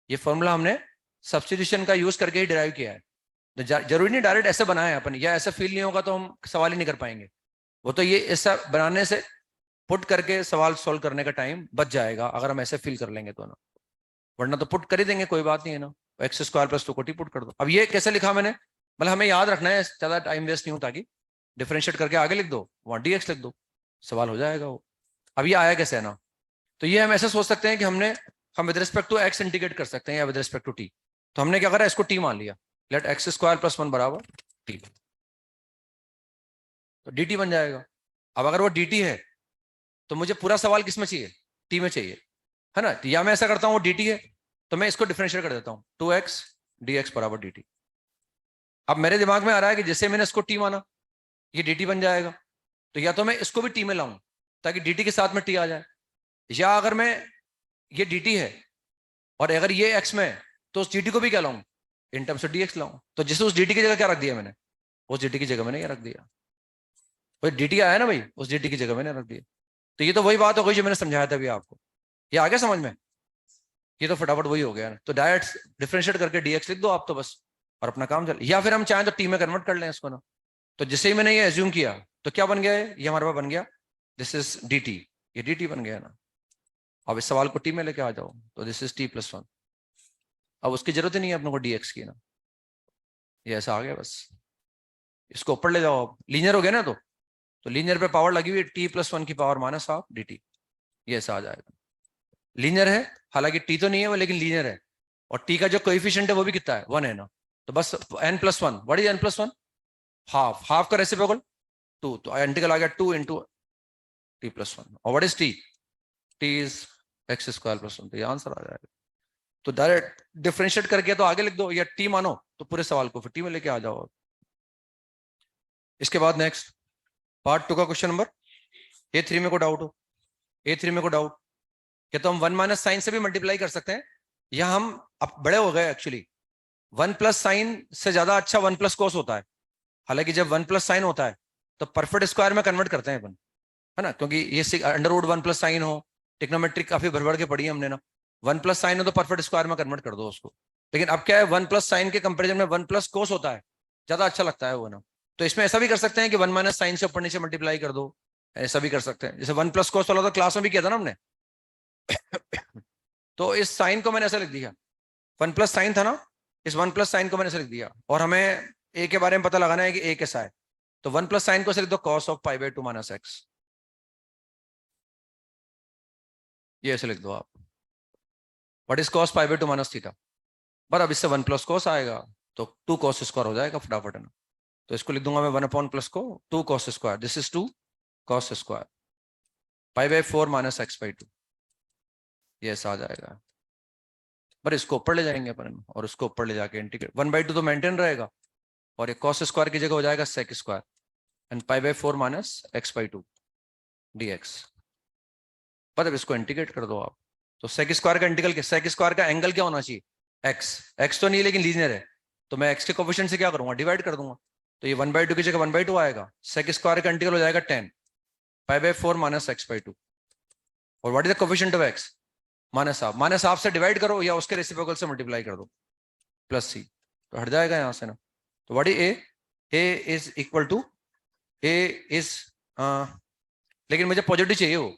ये फॉर्मूला हमने सब्स्टिट्यूशन का यूज करके ही डिराइव किया है। तो जरूरी नहीं डायरेक्ट ऐसे बनाए अपन, या ऐसा फील नहीं होगा तो हम सवाल ही नहीं कर पाएंगे। वो तो ये ऐसा बनाने से पुट करके सवाल सॉल्व करने का टाइम बच जाएगा अगर हम ऐसे फील कर लेंगे तो ना, वरना तो पुट कर ही देंगे, कोई बात नहीं है ना, एक्स स्क्वायर प्लस 2 को टी पुट कर दो। अब ये कैसे लिखा मैंने, मतलब हमें याद रखना है, ज्यादा टाइम वेस्ट नहीं हो, ताकि डिफरेंशिएट करके आगे लिख दो, वहां डी एक्स लिख दो, सवाल हो जाएगा वो। अब ये आया कैसे है ना, तो ये हम ऐसे सोच सकते हैं कि हम with respect to X integrate कर सकते हैं या विद रिस्पेक्ट टू टी। तो हमने क्या करा, इसको टी मान लिया, लेट एक्स स्क्वायर प्लस 1 बराबर टी, तो डी टी बन जाएगा। अब अगर वो डी टी है तो मुझे पूरा सवाल किस में चाहिए, टी में चाहिए, है ना। या मैं ऐसा करता हूँ, वो डी टी है तो मैं इसको डिफरेंशिएट कर देता हूँ, 2x dx बराबर dt। अब मेरे दिमाग में आ रहा है कि जैसे मैंने इसको t माना, ये dt बन जाएगा, तो या तो मैं इसको भी t में लाऊं ताकि dt के साथ में t आ जाए, या अगर मैं ये dt है और अगर ये x में है तो उस dt को भी क्या लाऊं, इन टर्म्स ऑफ dx लाऊं। तो जैसे उस dt की जगह क्या रख दिया मैंने, उस dt की जगह मैंने क्या रख दिया, वही dt आया ना भाई, उस dt की जगह मैंने रख दिया। तो ये तो वही बात हो गई जो मैंने समझाया था अभी आपको, ये आ गया समझ में, ये तो फटाफट वही हो गया ना। तो डायरेक्ट डिफरेंशिएट करके dx लिख दो आप तो बस, और अपना काम चल। या फिर हम चाहें तो टी में कन्वर्ट कर लें इसको ना। तो जिससे ही मैंने ये एज्यूम किया तो क्या बन गया है, ये हमारे पास बन गया, दिस इज डी टी, ये डी टी बन गया ना। अब इस सवाल को टी में लेके आ जाओ, तो दिस इज टी प्लस 1। अब उसकी जरूरत ही नहीं है अपने को dx की ना, ये ऐसा आ गया बस। इसको ऊपर ले जाओ, अब लीनियर हो गया ना, तो लीनियर पे पावर लगी हुई, टी प्लस 1 की power minus half D T, ये ऐसा आ जाएगा। लीनियर है, हालांकि टी तो नहीं है वो, लेकिन लीनियर है, और टी का जो कोएफिशिएंट है वो भी कितना है, 1 है ना। तो बस n plus 1, what is n plus 1, half, half का रेसिप्रोकल 2, तो इंटीग्रल आ गया 2 इंटू टी प्लस 1। और what is T, T is x square plus 1, तो ये आंसर आ जाएगा। तो डायरेक्ट डिफरेंशिएट करके तो आगे लिख दो, या टी मानो तो पूरे सवाल को फिर टी में लेके आ जाओ। इसके बाद नेक्स्ट पार्ट 2 का क्वेश्चन नंबर A3 में को डाउट हो, A3 में को डाउट, क्या तो हम 1 माइनस साइन से भी मल्टीप्लाई कर सकते हैं, या हम अब बड़े हो गए एक्चुअली, 1 प्लस साइन से ज्यादा अच्छा 1 प्लस कोस होता है। हालांकि जब 1 प्लस साइन होता है तो परफेक्ट स्क्वायर में कन्वर्ट करते हैं अपन, है ना, क्योंकि ये अंडर रूट 1 प्लस साइन हो, टिक्नोमेट्रिक काफी भर भर के पढ़ी है हमने ना, 1 प्लस साइन हो तो परफेक्ट स्क्वायर में कन्वर्ट कर दो उसको। लेकिन अब क्या है, 1 प्लस साइन के कंपेरिजन में 1 प्लस कोस होता है, ज्यादा अच्छा लगता है वो ना। तो इसमें ऐसा भी कर सकते हैं कि 1 माइनस साइन से ऊपर नीचे मल्टीप्लाई कर दो, ऐसा भी कर सकते हैं। जैसे 1 प्लस कोस वाला तो क्लास में भी किया था ना हमने। तो इस साइन को मैंने ऐसा लिख दिया, 1 प्लस साइन था ना, इस 1 प्लस साइन को मैंने ऐसे लिख दिया, और हमें ए के बारे में पता लगाना है कि ए कैसा है, तो 1 प्लस साइन को ऐसे लिख दो cos of pi by 2 minus x, ये ऐसे लिख दो आप, what is cos pi by 2 minus theta. पर अब इससे 1 प्लस कॉस आएगा तो 2 कॉस स्क्वायर हो जाएगा फटाफट, है ना। तो इसको लिख दूंगा मैं 1 अपॉन प्लस को 2 cos square, this is 2 cos square pi by 4 minus X by 2, ये ऐसा आ जाएगा। पर इसको ऊपर ले जाएंगे अपन, और उसको ऊपर ले जाके इंटीग्रेट, 1/2 तो मेंटेन रहेगा, और एक कॉस स्क्वायर की जगह हो जाएगा sec square and pi by 4 minus X by 2 dx। मतलब इसको इंटीग्रेट कर दो आप, तो सेक स्क्वायर का इंटीग्रल, सेक स्क्वायर का एंगल क्या होना चाहिए, एक्स, एक्स तो नहीं लेकिन लीनियर है, तो मैं एक्स के कोफिशिएंट से क्या करूंगा, डिवाइड कर दूंगा। तो ये 1/2 की जगह 1/2 आएगा, सेक स्क्वायर का इंटीग्रल हो जाएगा 10 पाई बाई 4 माइनस एक्स बाई 2, और what is the coefficient of X, minus half से डिवाइड करो या उसके रेसिप्रोकल से मल्टीप्लाई कर दो, प्लस सी, तो हट जाएगा यहां से ना। तो what is A is equal to, A is, लेकिन मुझे पॉजिटिव चाहिए वो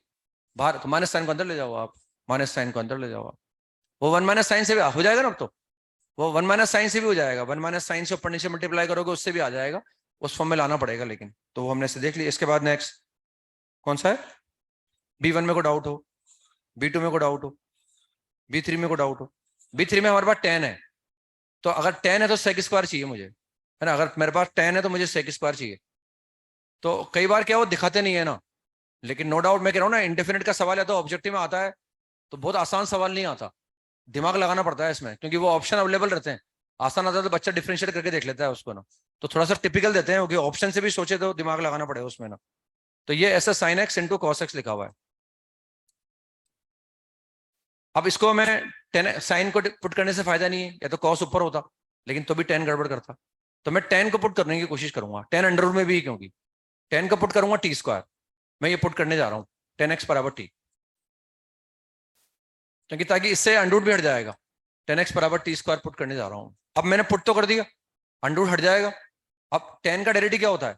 बाहर, तो माइनस साइन को अंदर ले जाओ आप, माइनस साइन को अंदर ले जाओ आप, वो 1 माइनस साइन से भी हो जाएगा ना। अब तो वो 1 माइनस साइन से भी हो जाएगा, 1 माइनस साइन से ऊपर नीचे मल्टीप्लाई करोगे उससे भी आ जाएगा, उस फॉर्म में लाना पड़ेगा, लेकिन तो वो हमने से देख लिया। इसके बाद नेक्स्ट कौन सा है, B1 में को डाउट हो, B2 में को डाउट हो, B3 में को डाउट हो। B3 में हमारे पास 10 है, तो अगर 10 है तो सेक स्क्वायर चाहिए मुझे, है ना, अगर मेरे पास 10 है तो मुझे सेक स्क्वायर चाहिए। तो कई बार क्या वो दिखाते नहीं है ना, लेकिन नो डाउट मैं कह रहा हूँ ना, इंडेफिनिट का सवाल या तो ऑब्जेक्टिव में आता है, तो बहुत आसान सवाल नहीं आता, दिमाग लगाना पड़ता है इसमें, क्योंकि वो ऑप्शन अवेलेबल रहते हैं। आसान आता है तो बच्चा डिफरेंशिएट करके देख लेता है उसको ना, तो थोड़ा सा टिपिकल देते हैं, क्योंकि ऑप्शन से भी सोचे तो दिमाग लगाना पड़ेगा उसमें ना। तो ये ऐसा sine x into cos x लिखा हुआ है। अब इसको मैं टेन साइन को पुट करने से फायदा नहीं है, या तो कॉस ऊपर होता लेकिन तो भी टेन गड़बड़ करता। तो मैं टेन को पुट करने की कोशिश करूंगा, टेन अंडर रूट में भी, क्योंकि टेन को पुट करूंगा टी स्क्वायर, मैं ये पुट करने जा रहा हूं टेन एक्स बराबर टी, क्योंकि ताकि इससे अंडरूट भी हट जाएगा। टेन एक्स बराबर टी स्क्वायर पुट करने जा रहा हूं। अब मैंने पुट तो कर दिया, अंडरूट हट जाएगा। अब टेन का डेरिवेटिव क्या होता है,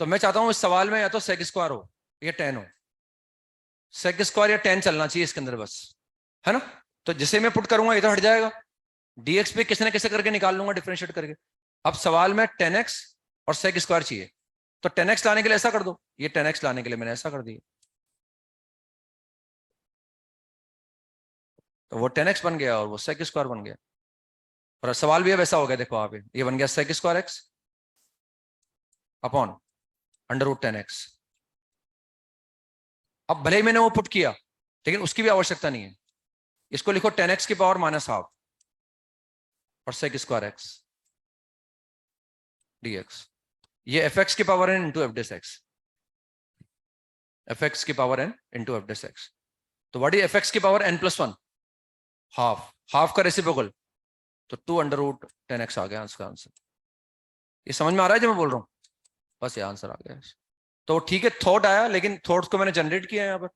तो मैं चाहता हूं इस सवाल में या तो सेक स्क्वायर हो या टेन हो, सेक स्क्वायर या टेन चलना चाहिए इसके अंदर बस, है ना। तो जिसे मैं पुट करूंगा ये तो हट जाएगा, डीएक्स पे किसी ना किसी करके निकाल लूंगा डिफरेंशिएट करके। अब सवाल में टेन एक्स और सेक स्क्वायर चाहिए, तो टेन एक्स लाने के लिए ऐसा कर दो, ये टेन एक्स लाने के लिए मैंने ऐसा कर दिया, तो वो टेन एक्स बन गया और वो सेक स्क्वायर बन गया। और सवाल भी अब ऐसा हो गया, देखो आप, ये बन गया sec square X upon under root tan x. अब भले ही मैंने वो पुट किया लेकिन उसकी भी आवश्यकता नहीं है, इसको लिखो टेन एक्स की पावर माइनस हाफ और सेक स्क्वायर एक्स डीएक्स। ये एफ एक्स की power n into f dash x, f x की power n into f dash x. तो व्हाट इज एफ एक्स की power n plus one, half, half का reciprocal, तो two under root tan x आ गया इसका answer. ये समझ में आ रहा है जो मैं बोल रहा हूँ, बस ये आंसर आ गया। तो ठीक है, थॉट आया, लेकिन थॉट्स को मैंने जनरेट किया है यहाँ पर।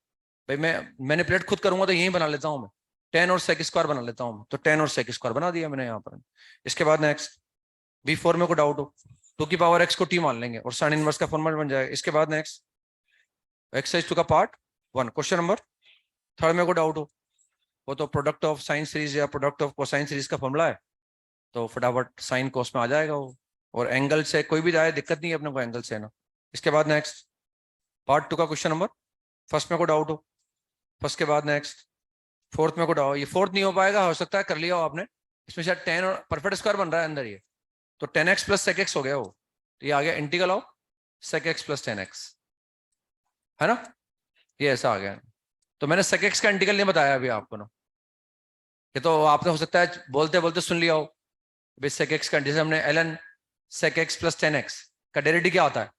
भाई मैं मैनिपुलेट खुद करूंगा तो यही बना लेता हूँ मैं, टेन और सेक स्क्वायर बना लेता हूँ, तो टेन और सेक स्क्वायर बना दिया मैंने यहाँ पर। इसके बाद नेक्स्ट V4 में को डाउट हो, टू की पावर एक्स को टी मान लेंगे और साइन इनवर्स का फॉर्मूला बन जाएगा। इसके बाद नेक्स्ट एक्सरसाइज 2 का पार्ट 1 क्वेश्चन नंबर 3 में को डाउट हो, वो तो प्रोडक्ट ऑफ साइन सीरीज या प्रोडक्ट ऑफ कोसाइन सीरीज का फॉर्मूला है, तो फटाफट साइन कोस में आ जाएगा वो, और एंगल से कोई भी जाए दिक्कत नहीं है अपने को, एंगल से ना। इसके बाद नेक्स्ट पार्ट 2 का क्वेश्चन नंबर फर्स्ट में को डाउट हो, फर्स्ट के बाद नेक्स्ट फोर्थ में को डाउट, ये फोर्थ नहीं हो पाएगा, हो सकता है कर लिया हो आपने, इसमें शायद टेन और परफेक्ट स्क्वायर बन रहा है अंदर, ये तो tan X plus sec X हो गया वो, तो ये आ गया integral of sec x plus tan X, है ना, ये ऐसा आ गया। तो मैंने सेक एक्स का इंटीग्रल नहीं बताया अभी आपको ना, ये तो आपने हो सकता है बोलते बोलते सुन लिया हो। भाई सेक एक्स का, जैसे हमने L N sec x plus tan X का डेरिवेटिव क्या होता है,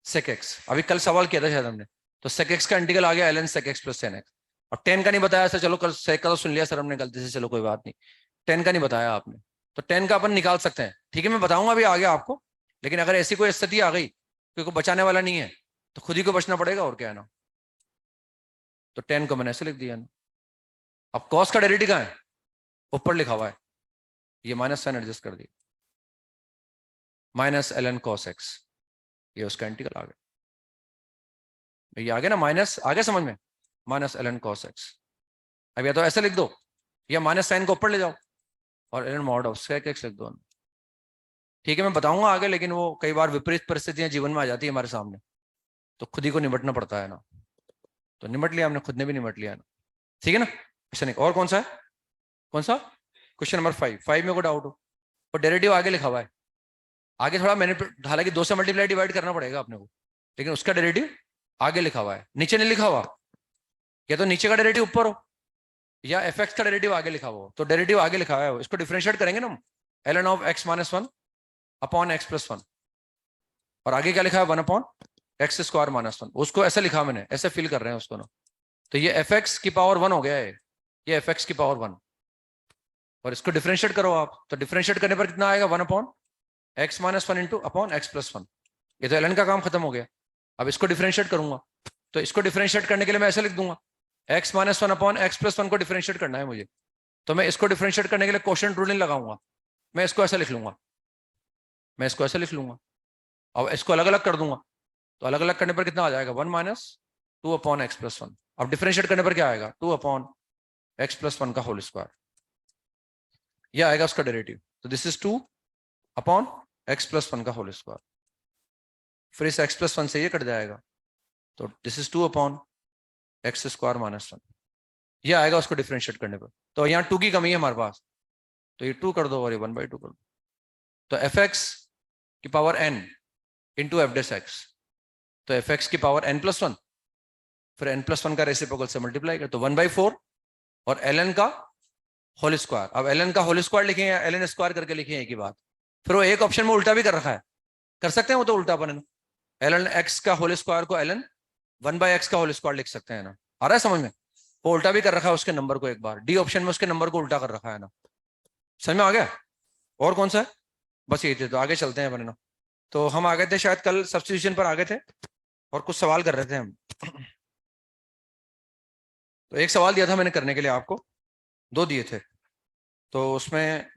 सेक एक्स, अभी कल सवाल किया था शायद हमने, तो सेक एक्स का इंटीग्रल आ गया L N sec x plus tan X. और टेन का नहीं बताया सर, चलो कल सेक का तो सुन लिया सर हमने गलती से, चलो कोई बात नहीं, टेन का नहीं बताया आपने, तो टेन का अपन निकाल सकते हैं, ठीक है, मैं बताऊंगा अभी आगे आपको। लेकिन अगर ऐसी कोई स्थिति आ गई क्योंकि बचाने वाला नहीं है, तो खुद ही को बचना पड़ेगा, और क्या है ना। तो टेन को मैंने ऐसे लिख दिया ना। अब कॉस का डेरिवेटिव कहाँ है, ऊपर लिखा हुआ है, ये माइनस साइन एडजस्ट कर दिया, minus L N cos x, ये उसका इंटीग्रल आ गया, ये आ गया ना, माइनस आ गया समझ में, minus L N cos X. अब या तो ऐसे लिख दो या माइनस साइन को ऊपर ले जाओ और L N mod of sec X लिख दो, ठीक है, मैं बताऊंगा आगे, लेकिन वो कई बार विपरीत परिस्थितियां जीवन में आ जाती है हमारे सामने, तो खुद ही को निपटना पड़ता है ना, तो निपट लिया हमने, खुद ने भी निपट लिया ना, ठीक है ना। क्वेश्चन एक और कौन सा है, कौन सा, क्वेश्चन नंबर 5 में को डाउट हो, और डेरिवेटिव आगे लिखा हुआ है, आगे थोड़ा मैंने, हालांकि 2 से मल्टीप्लाई डिवाइड करना पड़ेगा अपने को, लेकिन उसका डेरिवेटिव आगे लिखा हुआ है, नीचे नहीं लिखा हुआ, या तो नीचे का डेरिवेटिव ऊपर हो या एफ एक्स का डेरिवेटिव आगे लिखा हुआ हो, तो डेरिवेटिव आगे लिखा हुआ है, इसको डिफरेंशिएट करेंगे ना हम, L N of X minus one upon x plus one, और आगे क्या लिखा है, one upon x square minus one, उसको ऐसे लिखा मैंने, ऐसे फिल कर रहे हैं उसको ना, तो ये एफ एक्स की पावर वन हो गया है, ये एफ एक्स की पावर वन, और इसको डिफरेंशिएट करो आप, तो डिफरेंशिएट करने पर कितना आएगा, one upon x minus one into upon x plus one, ये तो एल का काम खत्म हो गया। अब इसको डिफरेंशिएट करूंगा, तो इसको डिफरेंशिएट करने के लिए मैं ऐसे लिख दूंगा, x minus one upon x plus one को डिफरेंशिएट करना है मुझे, तो मैं इसको डिफरेंशिएट करने के लिए क्वोशिएंट रूल नहीं लगाऊंगा, मैं इसको ऐसे लिख लूंगा, मैं इसको ऐसे लिख लूंगा, अब इसको अलग अलग कर दूंगा, तो अलग अलग करने पर कितना आ जाएगा, one minus two upon x plus one, अब डिफरेंशिएट करने पर क्या आएगा, two upon x plus one का होल स्क्वायर, यह आएगा उसका डेरिवेटिव, तो this is two upon x plus one का होल स्क्वायर, फिर इस एक्स प्लस वन से ये कट जाएगा, तो this is two upon x square minus one, ये आएगा उसको डिफरेंशिएट करने पर। तो यहाँ टू की कमी है हमारे पास, तो ये टू कर दो और ये वन बाई टू कर दो, तो एफ एक्स की power n into f dash x, तो एफ एक्स की पावर एन प्लस वन, फिर एन प्लस वन का रेसिप्रोकल से मल्टीप्लाई कर, तो वन बाई फोर और एल एन का होल स्क्वायर, अब एल एन का होल स्क्वायर लिखेंगे या एल एन स्क्वायर करके लिखेंगे एक ही बात, फिर वो एक ऑप्शन में उल्टा भी कर रखा है, कर सकते हैं वो तो उल्टा अपन ln x का होल स्क्वायर को ln 1/x का होल स्क्वायर लिख सकते हैं ना, आ रहा है समझ में? वो उल्टा भी कर रखा है उसके नंबर को, एक बार डी ऑप्शन में उसके नंबर को उल्टा कर रखा है ना, समझ में आ गया? और कौन सा है? बस ये थे, तो आगे चलते हैं अपने ना। तो हम आ गए थे शायद कल सब्स्टिट्यूशन पर आ गए थे और कुछ सवाल कर रहे थे हम। तो एक सवाल दिया था मैंने करने के लिए आपको, दो दिए थे, तो उसमें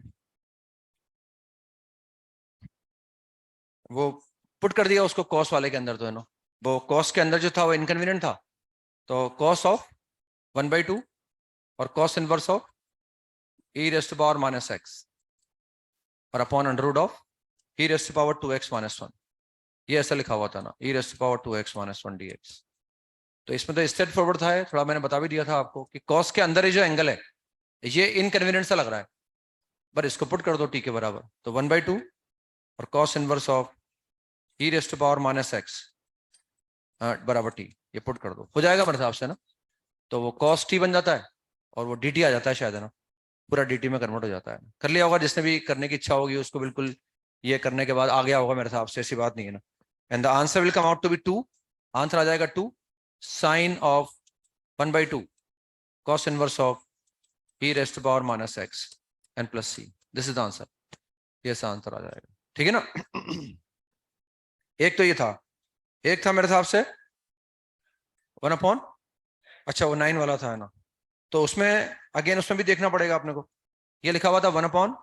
वो पुट कर दिया उसको कॉस वाले के अंदर, तो है ना, वो कॉस के अंदर जो था वो इनकन्वीनियंट था, तो कॉस ऑफ 1/2 और cos inverse of e raise to power minus x और upon under root of e raise to power 2x minus 1, ये ऐसा लिखा हुआ था ना, e raise to power 2x minus 1 dx। तो इसमें तो स्ट्रेट फॉरवर्ड था, थोड़ा मैंने बता भी दिया था आपको कि कॉस के अंदर ही जो एंगल है ये इनकन्वीनियंट सा लग रहा है, पर इसको पुट कर दो t के बराबर, तो 1/2 और cos inverse of e raise to power minus X बराबर t, ये पुट कर दो, हो जाएगा मेरे हिसाब से ना। तो वो cos t बन जाता है और वो dt आ जाता है शायद, है ना, पूरा dt में कन्वर्ट हो जाता है। कर लिया होगा जिसने भी करने की इच्छा होगी उसको, बिल्कुल ये करने के बाद आ गया होगा मेरे हिसाब से, ऐसी बात नहीं है ना। And the answer will come out to be 2, answer आ जाएगा 2 sine of 1/2 cos inverse of e raise to power minus x and plus c, this is the answer, ये सा आंसर आ जाएगा, ठीक है ना। एक तो ये था, एक था मेरे हिसाब से 1/, अच्छा वो 9 वाला था, है ना, तो उसमें अगेन उसमें भी देखना पड़ेगा अपने को। ये लिखा हुआ था 1/,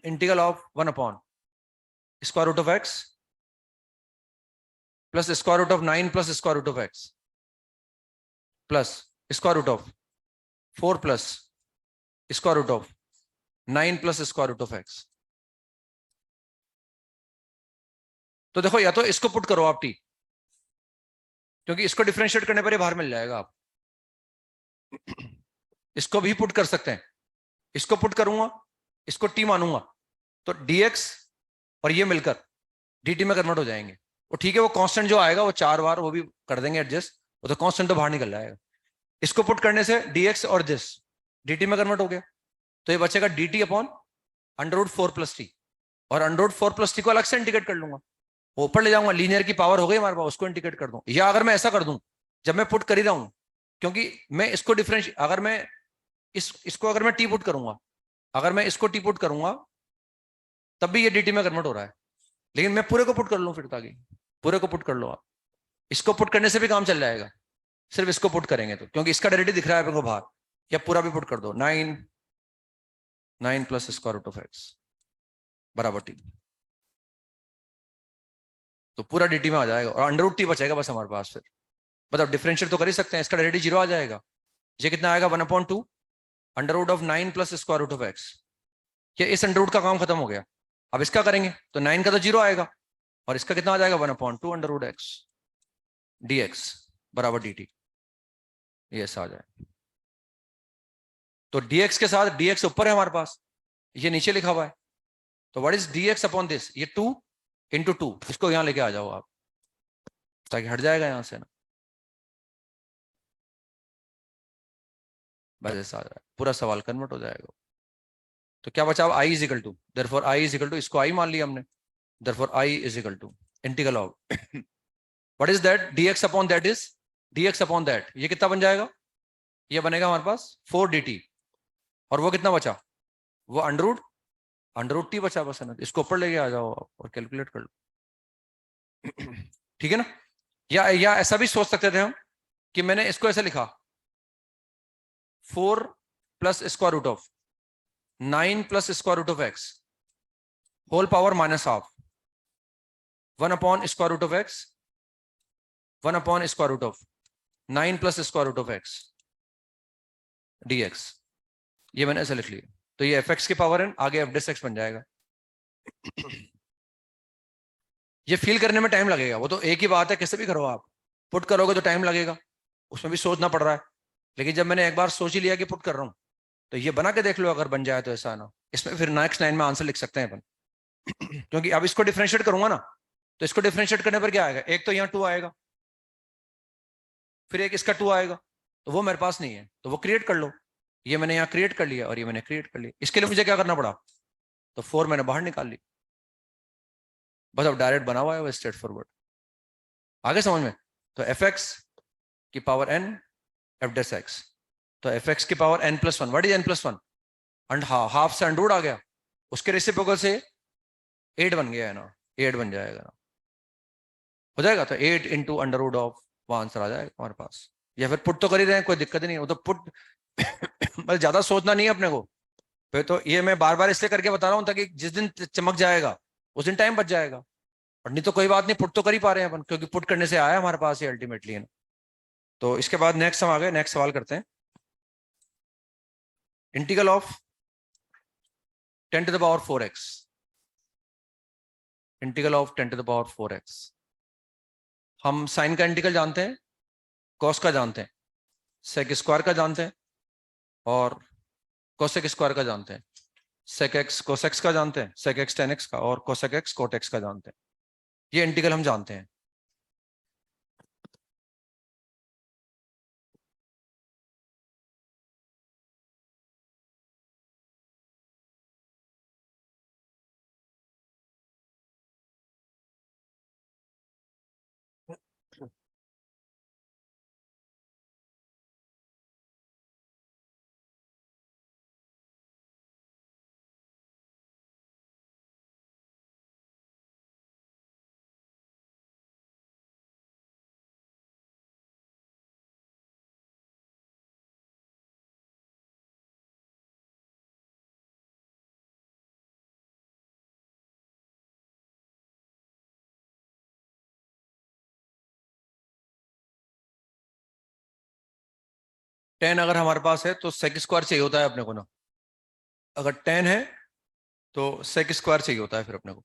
integral of 1/, square root of x plus square root of 9 plus square root of x plus square root of 4 plus square root of 9 plus square root of X. तो देखो, या तो इसको पुट करो आप टी, क्योंकि इसको डिफरेंशिएट करने पर ही बाहर मिल जाएगा आप। इसको भी पुट कर सकते हैं, इसको पुट करूंगा, इसको टी मानूंगा, तो dx और ये मिलकर dt में कन्वर्ट हो जाएंगे। वो ठीक है, वो कांस्टेंट जो आएगा वो 4 बार वो भी कर देंगे एडजस्ट, वो तो कांस्टेंट तो बाहर निकल जाएगा। इसको पुट करने से dx और दिस dt में कन्वर्ट हो गया, तो ये बचेगा dt upon under root 4 plus T, और अंडर रूट 4 प्लस टी को अलग से इंटीग्रेट कर लूंगा, ऊपर ले जाऊंगा, लीनियर की पावर हो गई हमारे पास, उसको इंटीग्रेट कर दूं। या अगर मैं ऐसा कर दूं, जब मैं पुट कर ही रहा हूं, क्योंकि मैं इसको डिफरेंशिएट, अगर मैं इसको अगर मैं टी पुट करूंगा, अगर मैं इसको टी पुट करूंगा तब भी ये dt में कन्वर्ट हो रहा है, लेकिन मैं पूरे को पुट कर लूं फिर, ताकि पूरे को पुट कर लो आप, इसको पुट करने से भी काम चल जाएगा, सिर्फ इसको पुट करेंगे तो, क्योंकि इसका डेरिवेटिव दिख रहा है आपको बाहर, या पूरा भी पुट कर दो, 9 plus square root of X बराबर टी, तो पूरा dt में आ जाएगा और अंडर रूट टी बचेगा बस हमारे पास। फिर मतलब डिफरेंशिएट तो कर ही सकते हैं, इसका डेरिवेटिव 0 आ जाएगा, ये कितना आएगा 1/2 under root of 9 plus square root of X, ये इस अंडर रूट का काम खत्म हो गया। अब इसका करेंगे तो 9 का तो 0 आएगा, और इसका कितना आ जाएगा 1/2 अंडर रूट एक्स dx बराबर dt, ये ऐसा आ जाए। तो dx के साथ dx ऊपर है हमारे पास, ये नीचे लिखा हुआ है, तो what is dx upon this, ये 2 इंटू 2, इसको यहां लेके आ जाओ आप, ताकि हट जाएगा यहां से ना, बस ऐसा आ जाए, पूरा सवाल कन्वर्ट हो जाएगा। तो क्या बचा, अब i is equal to, therefore i is equal to, इसको i मान लिया हमने, therefore i is equal to integral of what is that, dx upon that is dx upon that, ये कितना बन जाएगा, ये बनेगा हमारे पास 4 dt, और वो कितना बचा, वो अंडर रूट टी बचा बस, है ना, इसको ऊपर लेके आ जाओ आप और कैलकुलेट कर लो। ठीक है ना, या ऐसा भी सोच सकते थे हम कि मैंने इसको ऐसे लिखा, 4 plus square root of 9 plus square root of x whole power minus half 1 upon square root of x 1 upon square root of 9 plus square root of x dx, ये मैंने ऐसे लिख लिया, तो ये fx की पावर है, आगे f x बन जाएगा। ये फील करने में टाइम लगेगा, वो तो एक ही बात है, कैसे भी करो आप, पुट करोगे तो टाइम लगेगा, उसमें भी सोचना पड़ रहा है, लेकिन जब मैंने एक बार सोच ही लिया कि पुट कर रहा हूं, तो ये बना के देख लो, अगर बन जाए तो ऐसा ना, इसमें फिर नेक्स्ट लाइन में आंसर लिख सकते हैं अपन। क्योंकि अब इसको डिफरेंशिएट करूंगा ना, तो इसको डिफरेंशिएट करने पर क्या आएगा, एक तो यहाँ 2 आएगा, फिर एक इसका 2 आएगा, तो वो मेरे पास नहीं है, तो वो क्रिएट कर लो, ये मैंने यहाँ क्रिएट कर लिया और ये मैंने क्रिएट कर लिया, इसके लिए मुझे क्या करना पड़ा, तो 4 मैंने बाहर निकाल ली, बस अब डायरेक्ट बना हुआ है वो स्ट्रेट फॉरवर्ड। आगे समझ में? तो एफ एक्स की power n f dash x, तो एफ एक्स की power n plus one, what is n plus one? And half से अंडर रूट आ गया, उसके रेसिप्रोकल से 8 बन गया है ना, 8 बन जाएगा ना, हो जाएगा। तो 8 इंटू अंडर रूट ऑफ, वो आंसर आ जाएगा हमारे पास। या फिर पुट तो कर ही रहे हैं, कोई दिक्कत नहीं है, वो तो पुट मतलब ज्यादा सोचना नहीं है अपने को। फिर तो ये मैं बार बार इसलिए करके बता रहा हूँ ताकि जिस दिन चमक जाएगा उस दिन टाइम बच जाएगा, और नहीं तो कोई बात नहीं, पुट तो कर ही पा रहे हैं अपन, क्योंकि पुट करने से आया हमारे पास ये अल्टीमेटली है ना। तो इसके बाद नेक्स्ट हम आ गए, नेक्स्ट सवाल करते हैं। Integral of 10 to the power 4x, integral of 10 to the power 4x। हम साइन का इंटीग्रल जानते हैं, कॉस का जानते हैं, सेक स्क्वायर का जानते हैं, और कोसेक स्क्वायर का जानते हैं। सेक एक्स कोसेक्स का जानते हैं, सेक एक्स टेन एक्स का, और कोसेक एक्स कोट एक्स का जानते हैं। ये इंटीग्रल हम जानते हैं। टेन अगर हमारे पास है तो सेक स्क्वायर चाहिए होता है अपने को ना, अगर टेन है तो सेक स्क्वायर चाहिए होता है फिर अपने को।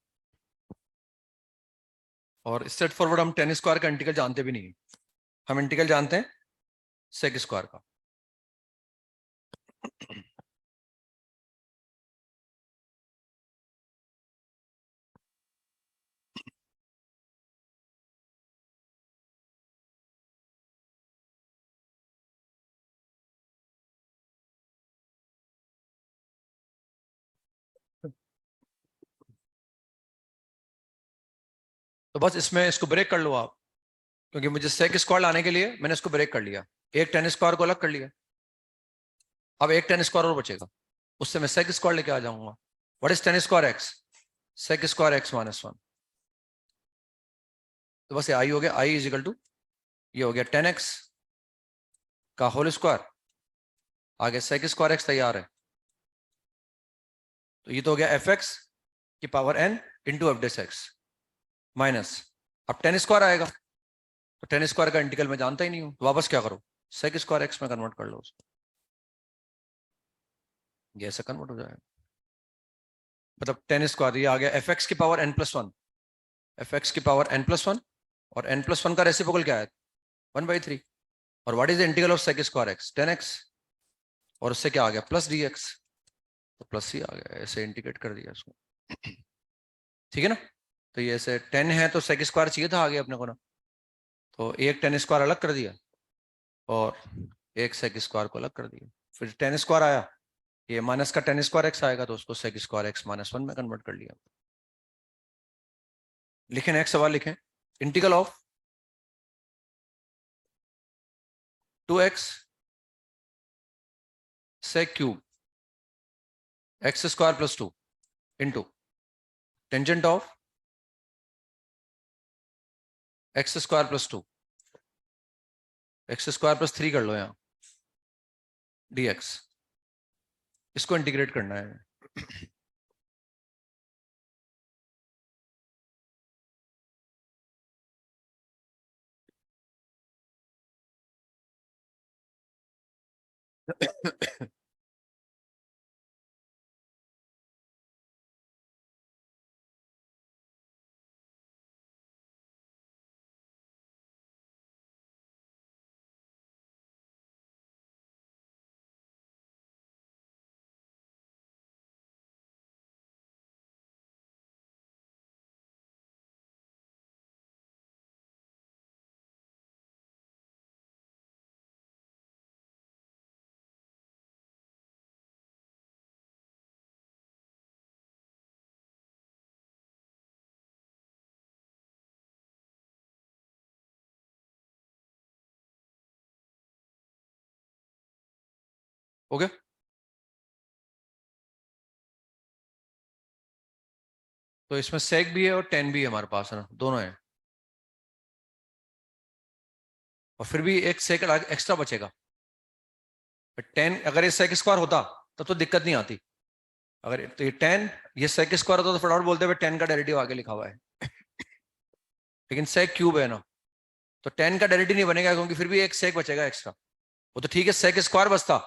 और स्ट्रेट फॉरवर्ड हम टेन स्क्वायर का इंटीग्रल जानते भी नहीं है, हम इंटीग्रल जानते हैं सेक स्क्वायर का। तो बस इसमें इसको ब्रेक कर लो आप, क्योंकि मुझे सेक स्क्वायर लाने के लिए मैंने इसको ब्रेक कर लिया, एक टेन स्क्वायर को अलग कर लिया। अब एक टेन स्क्वायर और बचेगा, उससे मैं सेक स्क्वायर लेके आ जाऊंगा। What is tan square x? Sec square x minus one. तो बस ये आई हो गया, आई इज इक्वल टू, ये हो गया 10x का होल स्क्वायर, आगे सेक स्क्वायर एक्स तैयार है। तो ये तो हो गया एफ एक्स की power n into f dash x minus, अब टेन स्क्वायर आएगा, तो टेन स्क्वायर का इंटीग्रल मैं जानता ही नहीं हूं, तो वापस क्या करो, सेक स्क्वायर एक्स में कन्वर्ट कर लो उसको, ये ऐसा कन्वर्ट हो जाएगा। मतलब टेन स्क्वायर ये आ गया एफ एक्स की power n plus one, f x की पावर n प्लस वन, और n प्लस वन का रेसिप्रोकल क्या है, 1/3। और what is the integral of sec square x, 10x, और उससे क्या आ गया प्लस dx, तो प्लस ही आ गया, ऐसे इंटीग्रेट कर दिया इसको। ठीक है ना? तो ये ऐसे 10 है तो सेक स्क्वायर चाहिए था आगे अपने को ना, तो एक टेन स्क्वायर अलग कर दिया और एक सेक स्क्वायर को अलग कर दिया, फिर टेन स्क्वायर आया, ये माइनस का टेन स्क्वायर एक्स आएगा, तो उसको sec square x minus one में कन्वर्ट कर लिया। लिखें नेक्स्ट सवाल लिखें, integral of 2x sec cube x square plus two into tangent of x square plus two, x square plus three कर लो यहाँ, dx, इसको इंटीग्रेट करना है। हो गया। तो इसमें सेक भी है और टेन भी है हमारे पास, है ना, दोनों है। और फिर भी एक सेक एक्स्ट्रा बचेगा। टेन अगर ये सेक स्क्वायर होता तब तो दिक्कत नहीं आती। अगर तो ये टेन, ये सेक स्क्वायर होता तो फटाफट बोलते हुए टेन का डेरिवेटिव आगे लिखा हुआ है। लेकिन सेक क्यूब है ना, तो टेन का डेरिवेटिव नहीं बनेगा, क्योंकि फिर भी एक सेक बचेगा एक्स्ट्रा। वो तो ठीक है, सेक स्क्वायर बचता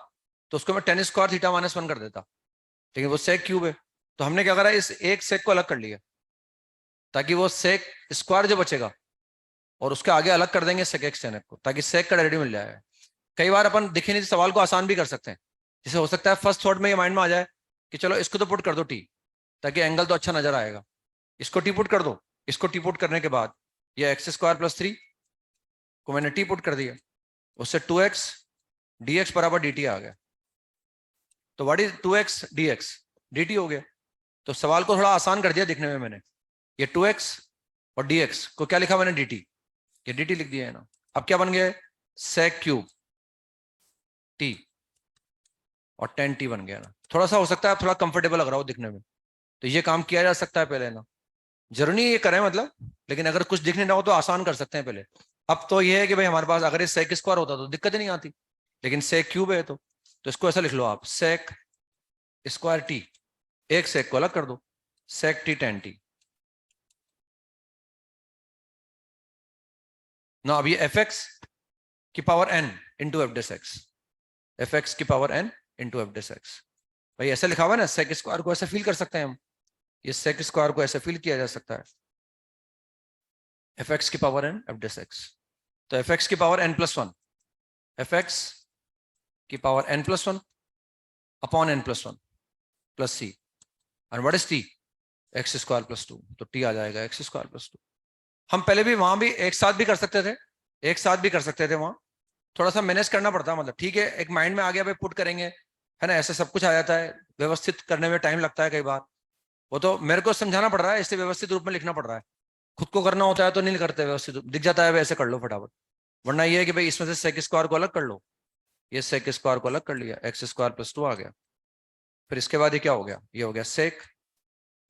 तो उसको मैं ten square theta minus one कर देता, लेकिन वो सेक क्यूब है। तो हमने क्या करा, इस एक सेक को अलग कर लिया, ताकि वो सेक स्क्वायर जो बचेगा और उसके आगे अलग कर देंगे सेक एक्स टेन को, ताकि सेक का डेरिवेटिव मिल जाएगा। कई बार अपन दिखे नहीं सवाल को आसान भी कर सकते हैं। जैसे हो सकता है फर्स्ट थॉट में ये माइंड में आ जाए कि चलो इसको तो पुट कर दो टी, ताकि एंगल तो अच्छा नजर आएगा। इसको टी पुट कर दो। इसको टी पुट करने के बाद ये एक्स स्क्वायर प्लस थ्री को मैंने टी पुट कर दिया, उससे टू एक्स डी एक्स बराबर डी टी आ गया। तो what is two x d x, d t हो गया। तो सवाल को थोड़ा आसान कर दिया दिखने में मैंने। ये टू एक्स और डी एक्स को क्या लिखा मैंने, डी टी। ये डी टी लिख दिया है ना। अब क्या बन गया है, सेक क्यूब टी और टेन टी बन गया ना। थोड़ा सा हो सकता है थोड़ा कंफर्टेबल लग रहा हो दिखने में, तो ये काम किया जा सकता है पहले ना। जरूरी नहीं ये करें मतलब, लेकिन अगर कुछ दिखने ना हो तो आसान कर सकते हैं पहले। अब तो ये है कि भाई हमारे पास अगर ये सेक स्क्वायर होता तो दिक्कत ही नहीं आती, लेकिन सेक क्यूब है तो इसको ऐसा लिख लो आप, सेक स्क्वायर टी, एक सेक को अलग कर दो, सेक टी टेन टी ना। अब ये एफ एक्स की power n into f dash x, f x की power n into f dash x. भाई ऐसे लिखा हुआ है ना, सेक स्क्वायर को ऐसे फील कर सकते हैं हम। ये सेक स्क्वायर को ऐसे फील किया जा सकता है, एफ एक्स की power n f dash x. तो एफ एक्स की power n plus one, f x की power n plus one upon n plus one plus c. And what is t, x square plus two. तो t आ जाएगा x square plus to. हम पहले भी वहां भी एक साथ भी कर सकते थे, एक साथ भी कर सकते थे वहां। थोड़ा सा मैनेज करना पड़ता है, मतलब ठीक है एक माइंड में आ गया भाई पुट करेंगे, है ना, ऐसे सब कुछ आ जाता है। व्यवस्थित करने में टाइम लगता है कई बार, वो तो मेरे को समझाना पड़ रहा है, इससे व्यवस्थित रूप में लिखना पड़ रहा है। खुद को करना होता है तो नहीं करते व्यवस्थित, दिख जाता है वैसे कर लो फटाफट। वरना ये है कि भाई इसमें से सेक स्क्वायर को अलग कर लो, ये सेक स्क्वायर को अलग कर लिया, एक्स स्क्वायर प्लस टू आ गया। फिर इसके बाद ये क्या हो गया, ये हो गया sec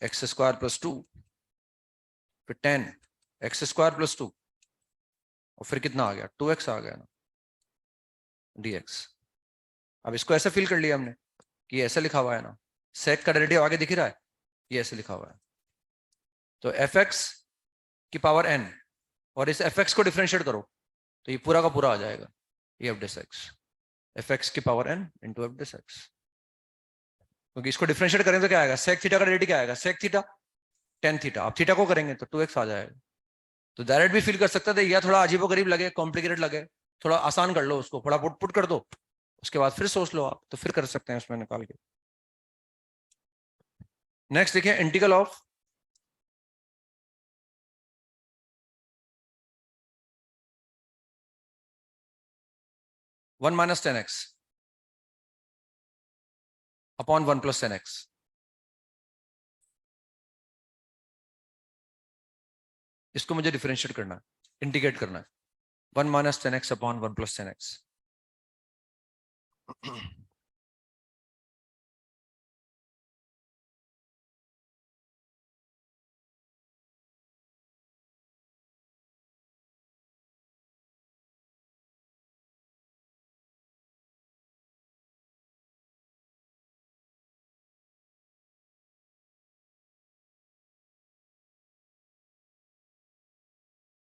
x square plus two, फिर tan x square plus two, और फिर कितना आ गया, टू एक्स आ गया ना, डी एक्स। अब इसको ऐसे फिल कर लिया हमने कि ये ऐसे लिखा हुआ है ना, सेक का डेरिवेटिव आगे दिख रहा है, ये ऐसे लिखा हुआ है। तो एफ एक्स की पावर एन, और इस एफ एक्स को डिफरेंशिएट करो तो ये पूरा का पूरा आ जाएगा, ये F dash x, f x की power n into f dash x. क्योंकि इसको डिफरेंशिएट करें तो क्या आएगा, सेक थीटा का डेरिवेटिव क्या आएगा, सेक थीटा टेन थीटा। अब थीटा को करेंगे तो टू एक्स आ जाएगा। तो डायरेक्ट भी फील कर सकते थे, या थोड़ा अजीबो गरीब लगे, कॉम्प्लिकेटेड लगे, थोड़ा आसान कर लो उसको, थोड़ा पुट पुट कर दो, उसके बाद फिर सोच लो आप, तो फिर कर सकते हैं उसमें निकाल के। नेक्स्ट देखिए, integral of one minus tan x upon one plus tan x. इसको मुझे डिफरेंशिएट करना है, इंटीग्रेट करना है, one minus tan x upon one plus tan x.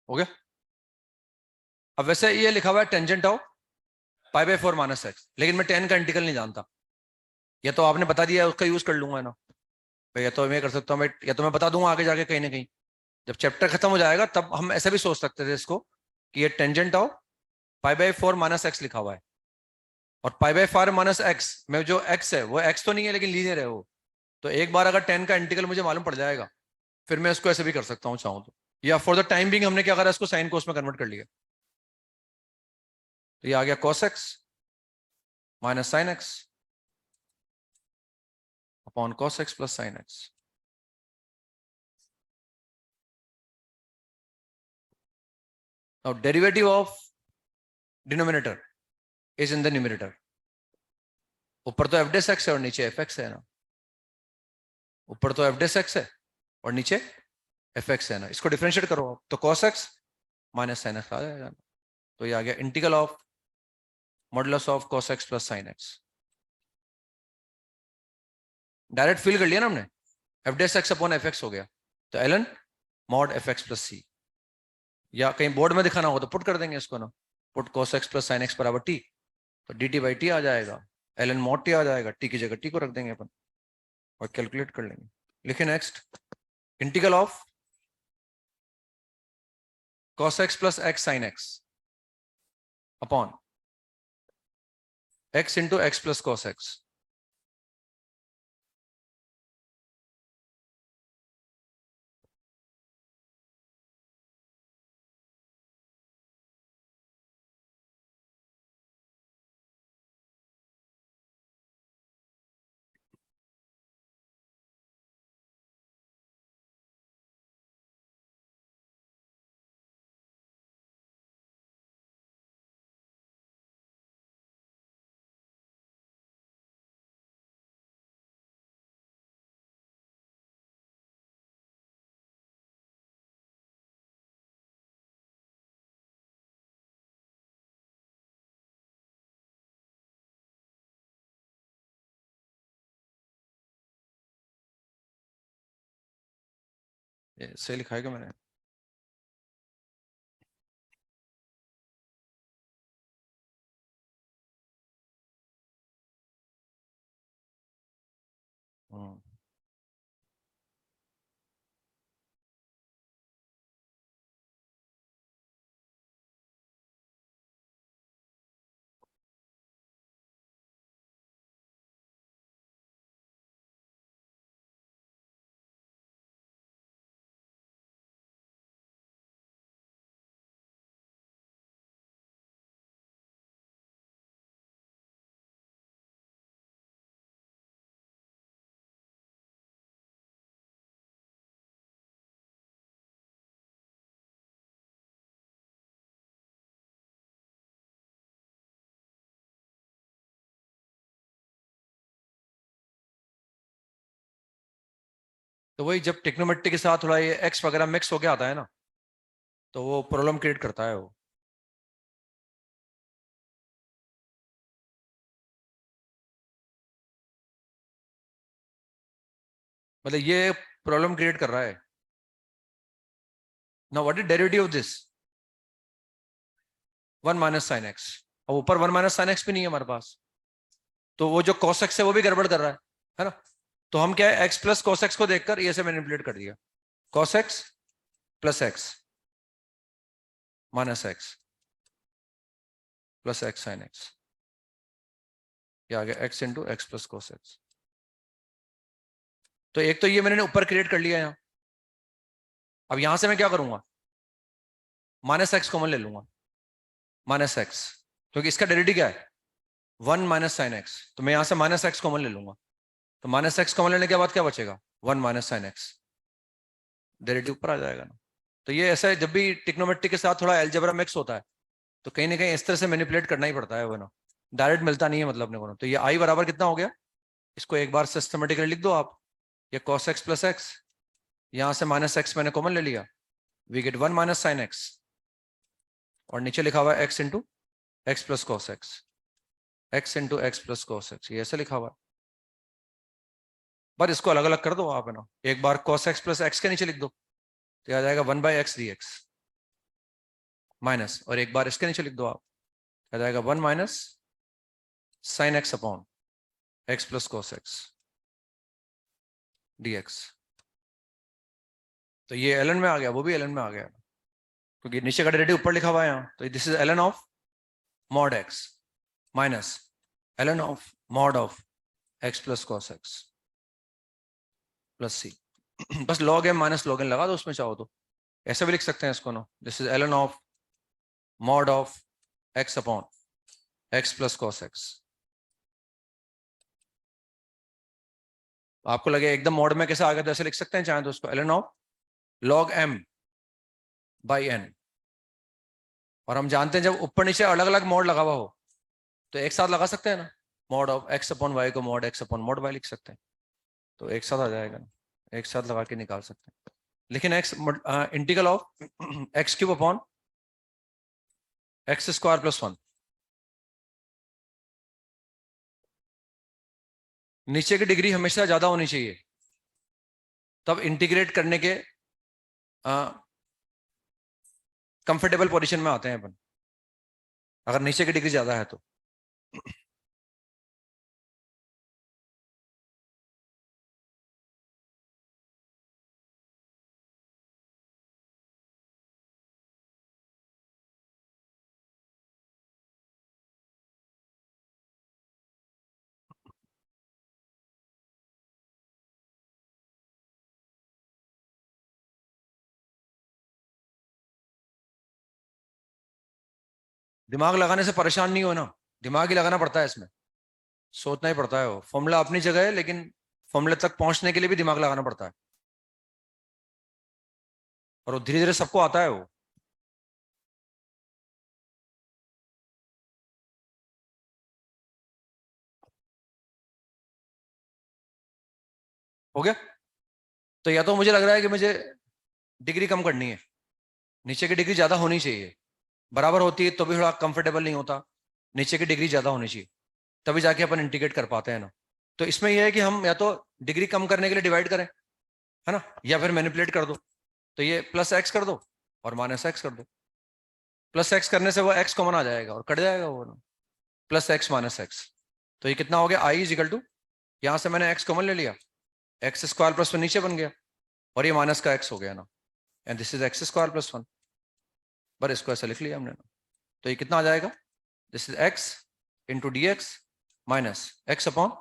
हो गया। अब वैसे ये लिखा हुआ है tangent of pi by four minus x, लेकिन मैं टेन का इंटीग्रल नहीं जानता। या तो आपने बता दिया उसका यूज कर लूंगा ना, या तो मैं कर सकता हूँ, या तो मैं बता दूंगा आगे जाके कहीं ना कहीं, जब चैप्टर खत्म हो जाएगा तब हम ऐसे भी सोच सकते थे इसको कि ये tangent of pi by four minus x लिखा हुआ है, और pi by four minus x में जो एक्स है वो एक्स तो नहीं है लेकिन लीनियर है वो। तो एक बार अगर टेन का इंटीग्रल मुझे मालूम पड़ जाएगा, फिर मैं इसको ऐसे भी कर सकता हूँ चाहूँ तो। या फॉर द टाइम बिंग हमने क्या करा, इसको साइन कोस में कन्वर्ट कर लिया, तो ये आ गया cos x minus sine x upon cos x plus sine x. Now derivative of denominator is in the numerator. ऊपर तो एफ डेस एक्स है और नीचे एफ एक्स है ना, ऊपर तो एफ डेस एक्स है और नीचे एफ एक्स है ना, इसको डिफरेंशिएट करो आप, तो cos x minus sine x आ जाएगा। तो ये आ गया integral of modulus of cos x plus sine x. Direct fill कर लिया ना हमने, f dash x upon f x हो गया, तो L N mod f x plus C, या कहीं बोर्ड में दिखाना हो तो पुट कर देंगे इसको ना, put cos x plus sine x बराबर टी, तो डी टी बाई टी आ जाएगा, एल एन मॉड टी आ जाएगा, टी की जगह टी को रख देंगे अपन और कैलकुलेट कर लेंगे। लिखे next, integral of cos x plus x sign x upon x into x plus cos x. सही लिखा है क्या मैंने? हम्म। तो वही जब टेक्नोमेट्री के साथ थोड़ा ये एक्स वगैरह मिक्स होके आता है ना, तो वो प्रॉब्लम क्रिएट करता है वो। मतलब ये प्रॉब्लम क्रिएट कर रहा है ना। What is derivative of this? One minus sine x, और ऊपर वन माइनस साइन एक्स भी नहीं है हमारे पास, तो वो जो cos x है वो भी गड़बड़ कर रहा है ना। तो हम क्या है, x प्लस cos x को देखकर ये से मैनिपुलेट कर दिया, cos x plus x minus x plus x sine x, ये आ गया x into x plus cos x। तो एक तो ये मैंने ऊपर क्रिएट कर लिया यहाँ। अब यहां से मैं क्या करूंगा, माइनस एक्स कॉमन ले लूंगा, माइनस एक्स, क्योंकि इसका डेरिवेटिव क्या है, वन माइनस साइन एक्स, तो मैं यहां से माइनस एक्स कॉमन ले लूंगा, तो माइनस एक्स कॉमन लेने के बाद क्या बचेगा, one minus sine x, derivative ऊपर आ जाएगा ना। तो ये ऐसा है, जब भी ट्रिग्नोमेट्री के साथ थोड़ा अलजेब्रा मिक्स होता है तो कहीं ना कहीं इस तरह से मैनिपुलेट करना ही पड़ता है, वो ना डायरेक्ट मिलता नहीं है मतलब अपने को। तो ये आई बराबर कितना हो गया, इसको एक बार सिस्टमेटिकली लिख दो आप, ये cos x प्लस एक्स, यहां से माइनस एक्स मैंने कॉमन ले लिया, we get one minus sine x, और नीचे लिखा हुआ है x into x plus cos x, x into x plus cos x, ये ऐसे लिखा हुआ है। पर इसको अलग अलग कर दो आप, है ना, एक बार cos x प्लस एक्स के नीचे लिख दो, तो आ जाएगा one by x d x minus, और एक बार इसके नीचे लिख दो आप, आ जाएगा one minus sine x upon x plus cos x dx। तो ये एलन में आ गया, वो भी एलन में आ गया, क्योंकि नीचे का डेरिवेटिव ऊपर लिखा हुआ है यहाँ, तो this is Elon of mod x minus L N of mod of x plus cos x plus C. बस log M minus log N लगा दो उसमें चाहो तो, ऐसे भी लिख सकते हैं इसको ना, this is Elon of mod of x upon x plus cos x. आपको लगे एकदम मॉड में कैसे आ गया, तो ऐसे लिख सकते हैं चाहे तो उसको, ln of log m by n. और हम जानते हैं जब ऊपर नीचे अलग अलग मॉड लगा हुआ हो तो एक साथ लगा सकते हैं ना, mod of x upon y को mod x upon mod y लिख सकते हैं, तो एक साथ आ जाएगा ना, एक साथ लगा के निकाल सकते हैं। लेकिन x integral of x cube upon x square plus one, नीचे की डिग्री हमेशा ज्यादा होनी चाहिए, तब इंटीग्रेट करने के कंफर्टेबल पोजीशन में आते हैं अपन, अगर नीचे की डिग्री ज्यादा है तो। दिमाग लगाने से परेशान नहीं हो ना, दिमाग ही लगाना पड़ता है इसमें, सोचना ही पड़ता है, वो फॉर्मूला अपनी जगह है लेकिन फॉर्मूले तक पहुंचने के लिए भी दिमाग लगाना पड़ता है, और वो धीरे धीरे सबको आता है वो। हो गया? तो या तो मुझे लग रहा है कि मुझे डिग्री कम करनी है, नीचे की डिग्री ज्यादा होनी चाहिए, बराबर होती है तो भी थोड़ा कंफर्टेबल नहीं होता, नीचे की डिग्री ज्यादा होनी चाहिए, तभी जाके अपन इंटीग्रेट कर पाते हैं ना। तो इसमें यह है कि हम या तो डिग्री कम करने के लिए डिवाइड करें, है ना, या फिर मैनिपुलेट कर दो, तो ये प्लस एक्स कर दो और माइनस एक्स कर दो, प्लस एक्स करने से वो एक्स कॉमन आ जाएगा और कट जाएगा वो ना, प्लस एक्स माइनस एक्स। तो ये कितना हो गया, आई इज इक्वल टू, यहां से मैंने एक्स कॉमन ले लिया, एक्स स्क्वायर प्लस वन नीचे बन गया, और ये माइनस का एक्स हो गया ना, and this is x square plus one, पर इसको ऐसा लिख लिया हमने ना। तो ये कितना आ जाएगा, this is x into D x minus x upon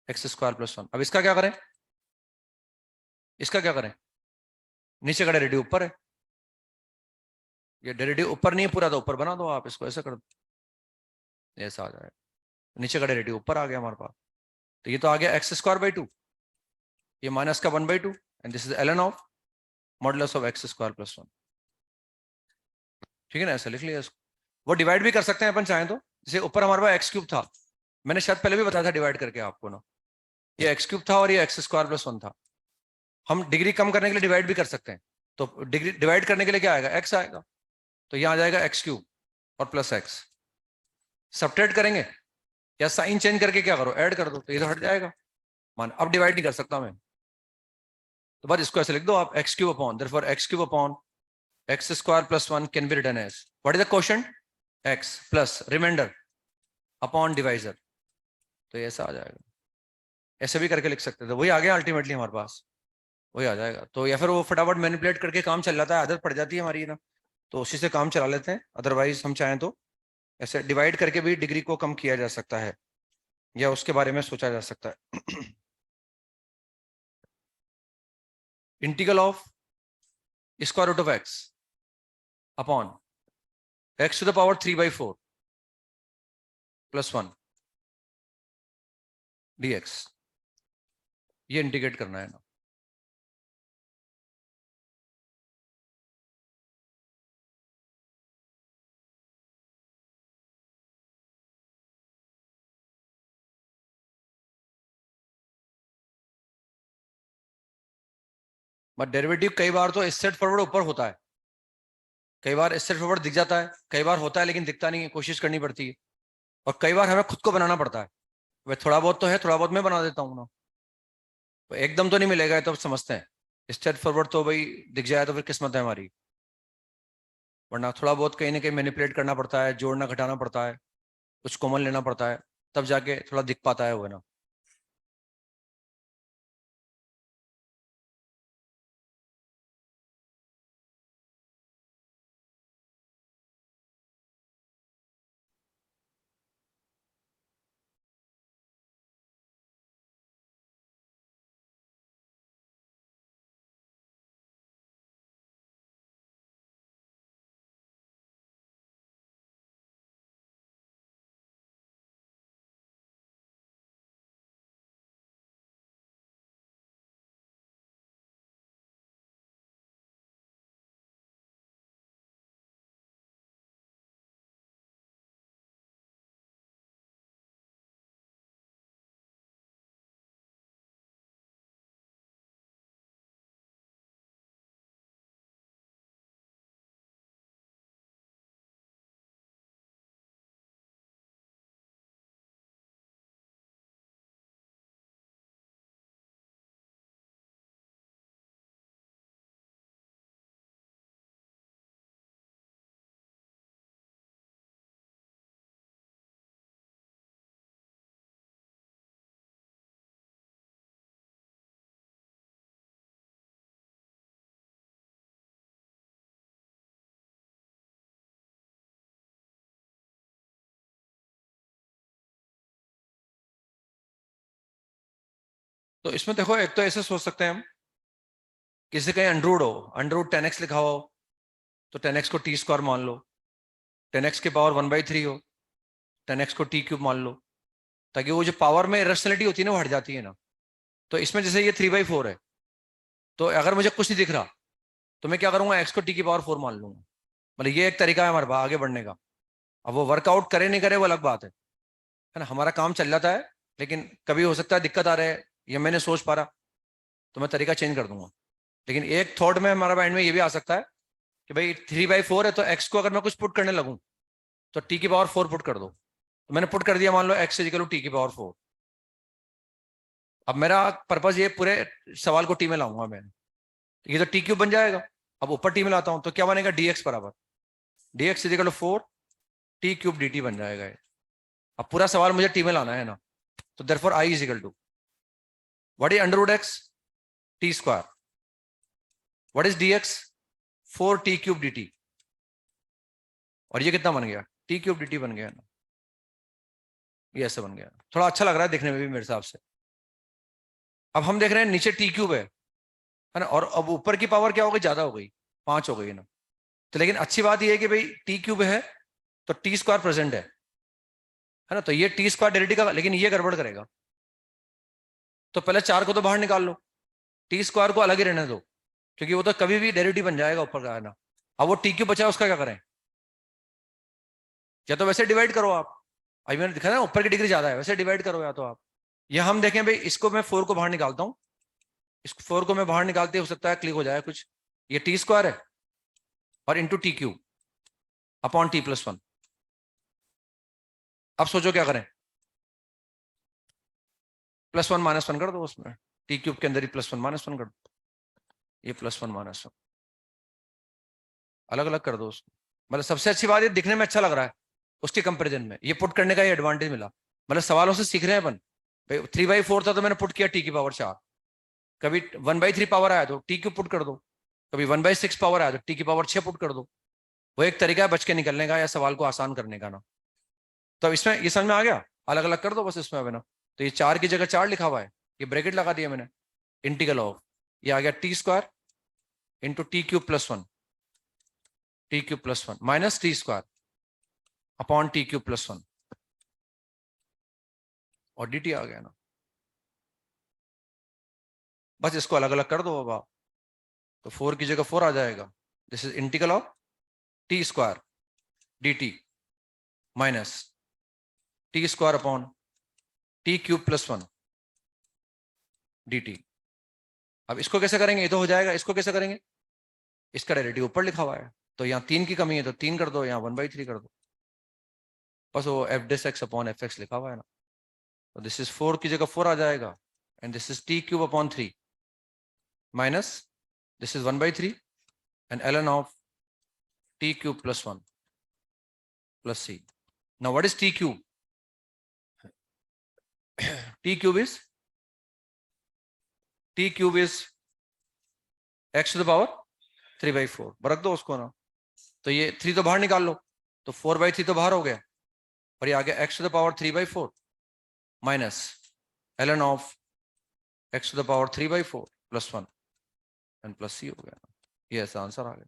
x square plus one. अब इसका क्या करें, इसका क्या करें, नीचे का डेरिवेटिव ऊपर है, ये डेरिवेटिव ऊपर नहीं है पूरा, तो ऊपर बना दो आप इसको, ऐसा कर दो, ऐसा आ जाएगा, नीचे का डेरिवेटिव ऊपर आ गया हमारे पास, तो ये तो आ गया एक्स स्क्वायर बाई टू, ये माइनस का one by two, and this is L of modulus of x square plus one. ठीक है ना, ऐसा लिख लिया इसको। वो डिवाइड भी कर सकते हैं अपन चाहें तो, जैसे ऊपर हमारे पास एक्स क्यूब था, मैंने शायद पहले भी बताया था डिवाइड करके आपको ना, ये एक्स क्यूब था और ये एक्स स्क्वायर प्लस वन था, हम डिग्री कम करने के लिए डिवाइड भी कर सकते हैं, तो डिग्री डिवाइड करने के लिए क्या आएगा, एक्स आएगा, तो यहाँ आ जाएगा एक्स क्यूब और प्लस एक्स, सब्ट्रैक्ट करेंगे या साइन चेंज करके क्या करो, ऐड कर दो, तो ये तो हट जाएगा, मान अब डिवाइड नहीं कर सकता मैं, तो बस इसको ऐसे लिख दो आप, x cube upon, therefore x cube upon x square plus one can be written as what is the quotient, x plus remainder upon divisor, तो ये ऐसा आ जाएगा, ऐसे भी करके लिख सकते थे, वही आ गया अल्टीमेटली हमारे पास, वही आ जाएगा। तो या फिर वो फटाफट मैनिपुलेट करके काम चल जाता है, आदत पड़ जाती है हमारी ना, तो उसी से काम चला लेते हैं, अदरवाइज हम चाहें तो ऐसे डिवाइड करके भी डिग्री को कम किया जा सकता है, या उसके बारे में सोचा जा सकता है। Integral of square root of x upon x to the power three by four plus one d x, ये इंटीग्रेट करना है ना। बट डेरिवेटिव कई बार तो इससे फॉरवर्ड ऊपर होता है, कई बार इससे फॉरवर्ड दिख जाता है, कई बार होता है लेकिन दिखता नहीं है, कोशिश करनी पड़ती है, और कई बार हमें खुद को बनाना पड़ता है, वह थोड़ा बहुत तो है, थोड़ा बहुत मैं बना देता हूँ ना, तो एकदम तो नहीं मिलेगा, तो समझते हैं स्ट्रेट फॉरवर्ड तो भाई दिख जाए तो फिर किस्मत है हमारी, वरना थोड़ा बहुत कहीं ना कहीं मैनिपुलेट करना पड़ता है, जोड़ना घटाना पड़ता है, कुछ कॉमन लेना पड़ता है, तब जाके थोड़ा दिख पाता है वो ना। तो इसमें देखो, एक तो ऐसे सोच सकते हैं हम, किसी कहीं अंडरूड हो, अंडरूड 10x लिखा हो, तो 10x को टी स्क्वायर मान लो, 10x की पावर 1/3 हो, 10x को टी क्यूब मान लो, ताकि वो जो पावर में इरेशनलिटी होती है ना वो हट जाती है ना। तो इसमें जैसे ये 3/4 है, तो अगर मुझे कुछ नहीं दिख रहा तो मैं क्या करूंगा, एक्स को टी की पावर 4 मान लूंगा। मतलब ये एक तरीका है हमारे पास आगे बढ़ने का। अब वो वर्कआउट करे नहीं करे वो अलग बात है ना, हमारा काम चल जाता है। लेकिन कभी हो सकता है दिक्कत आ रहा है या मैं नहीं सोच पा रहा, तो मैं तरीका चेंज कर दूंगा। लेकिन एक थॉट में हमारा माइंड में ये भी आ सकता है कि भाई 3/4 है, तो एक्स को अगर मैं कुछ पुट करने लगूं तो टी की पावर 4 पुट कर दो। तो मैंने पुट कर दिया, मान लो एक्स इजिकल टी की पावर 4। अब मेरा पर्पज ये पूरे सवाल को टी में लाऊंगा मैं, ये तो टी क्यूब बन जाएगा। अब ऊपर टी में लाता हूं तो क्या बनेगा, डीएक्स बराबर d x is equal 4 t cube d t बन जाएगा ये। अब पूरा सवाल मुझे टी में लाना है ना, तो therefore I is equal to what is under root x t square, what is d x 4 t cube d t, और ये कितना बन गया, टी क्यूब डी टी बन गया ना। ये ऐसे बन गया, थोड़ा अच्छा लग रहा है देखने में भी मेरे हिसाब से। अब हम देख रहे हैं नीचे टी क्यूब है ना, और अब ऊपर की पावर क्या हो गई, ज्यादा हो गई, 5 हो गई ना। तो लेकिन अच्छी बात यह है कि भाई टी क्यूब है तो टी स्क्वायर प्रेजेंट है ना, तो ये टी स्क्वायर डेरिवेटिव का, लेकिन ये गड़बड़ करेगा। तो पहले 4 को तो बाहर निकाल लो, टी स्क्वायर को अलग ही रहने दो, क्योंकि वो तो कभी भी डेरिवेटिव बन जाएगा ऊपर का है ना। अब वो टी क्यूब बचा है उसका क्या करें, या तो वैसे डिवाइड करो आप, अभी मैंने दिखा ना ऊपर की डिग्री ज्यादा है, वैसे डिवाइड करो। या तो आप, या हम देखें भाई इसको मैं 4 को बाहर निकालता हूँ, इस 4 को मैं बाहर निकालते हो सकता है क्लिक हो जाए कुछ, ये टी स्क्वायर है और into T cube upon T plus 1। अब सोचो क्या करें, +1 -1 कर दो उसमें, टी क्यूब के अंदर ही +1 -1 कर दो, ये +1 -1 अलग अलग कर दो उसको। मतलब सबसे अच्छी बात ये दिखने में अच्छा लग रहा है, उसके कंपेरिजन में ये पुट करने का ही एडवांटेज मिला। मतलब सवालों से सीख रहे हैं अपन। भाई 3/4 था तो मैंने पुट किया टी की पावर 4, कभी 1/3 पावर आया तो टी क्यूब पुट कर दो, कभी 1/6 पावर आया तो टी की पावर 6 पुट कर दो। वो एक तरीका है बच के निकलने का या सवाल को आसान करने का ना। तो इसमें ये समझ में आ गया, अलग अलग कर दो बस इसमें अब है ना। तो ये 4 की जगह 4 लिखा हुआ है, ये ब्रैकेट लगा दिया मैंने, इंटीग्रल ऑफ ये आ गया T square into T cube +1, T cube +1 minus T square upon T cube +1, और डी टी आ गया ना। बस इसको अलग अलग कर दो अब आप, तो 4 की जगह 4 आ जाएगा। This is integral of T square D T minus T square upon T cube +1 D T. अब इसको कैसे करेंगे, ये तो हो जाएगा, इसको कैसे करेंगे, इसका डेरिवेटिव ऊपर लिखा हुआ है, तो यहाँ 3 की कमी है तो 3 कर दो, यहाँ 1/3 कर दो, बस वो f dash x upon f x लिखा हुआ है ना। तो दिस इज 4 की जगह 4 आ जाएगा, and this is t cube upon 3 minus this is 1/3 and ln of t cube +1 plus c. Now what is t cube, t cube is x to the power 3/4, रख दो उसको ना। तो ये 3 तो बाहर निकाल लो, तो 4/3 तो बाहर हो गया, और ये आ गया x to the power 3/4 minus ln of x to the power 3/4 +1 and plus C हो गया। ये ऐसा आंसर आ गया,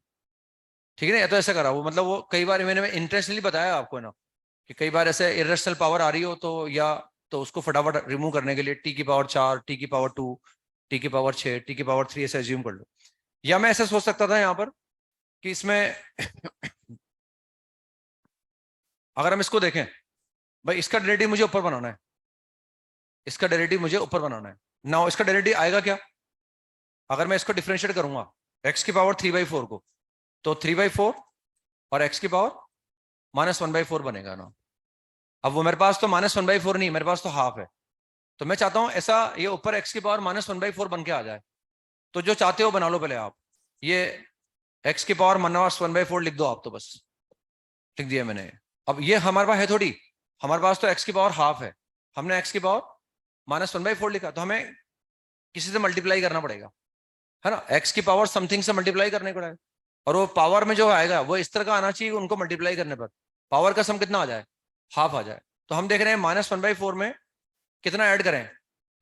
ठीक है ना। या तो ऐसा करा वो, मतलब वो कई बार मैंने इंटेंशनली बताया आपको ना, कि कई बार ऐसे इरेशनल पावर आ रही हो तो, या तो उसको फटाफट रिमूव करने के लिए टी की पावर 4, टी की पावर 2, टी की पावर 6, टी की पावर 3 ऐसे एज्यूम कर लो। या मैं ऐसा सोच सकता था यहाँ पर कि इसमें अगर हम इसको देखें, भाई इसका डेरिवेटिव मुझे ऊपर बनाना है, इसका डेरिवेटिव मुझे ऊपर बनाना है ना। इसका डेरिवेटिव आएगा क्या, अगर मैं इसको डिफरेंशिएट करूंगा x की पावर 3/4 को, तो 3/4 और x की पावर -1/4 बनेगा ना। अब वो मेरे पास तो -1/4 नहीं, मेरे पास तो हाफ है। तो मैं चाहता हूं ऐसा ये ऊपर x की पावर -1/4 बन के आ जाए। तो जो चाहते हो बना लो पहले आप, ये x की पावर -1/4 लिख दो आप, तो बस लिख दिया मैंने। अब ये हमारे पास है थोड़ी, हमारे पास तो x की पावर हाफ है, हमने x की पावर -1/4 लिखा, तो हमें किसी से मल्टीप्लाई करना पड़ेगा, है ना। x की पावर समथिंग से मल्टीप्लाई करने को है, और वो पावर में जो आएगा वो इस तरह का आना चाहिए, उनको मल्टीप्लाई करने पर पावर का सम कितना आ जाए, हाफ आ जाए। तो हम देख रहे हैं -1/4 में कितना ऐड करें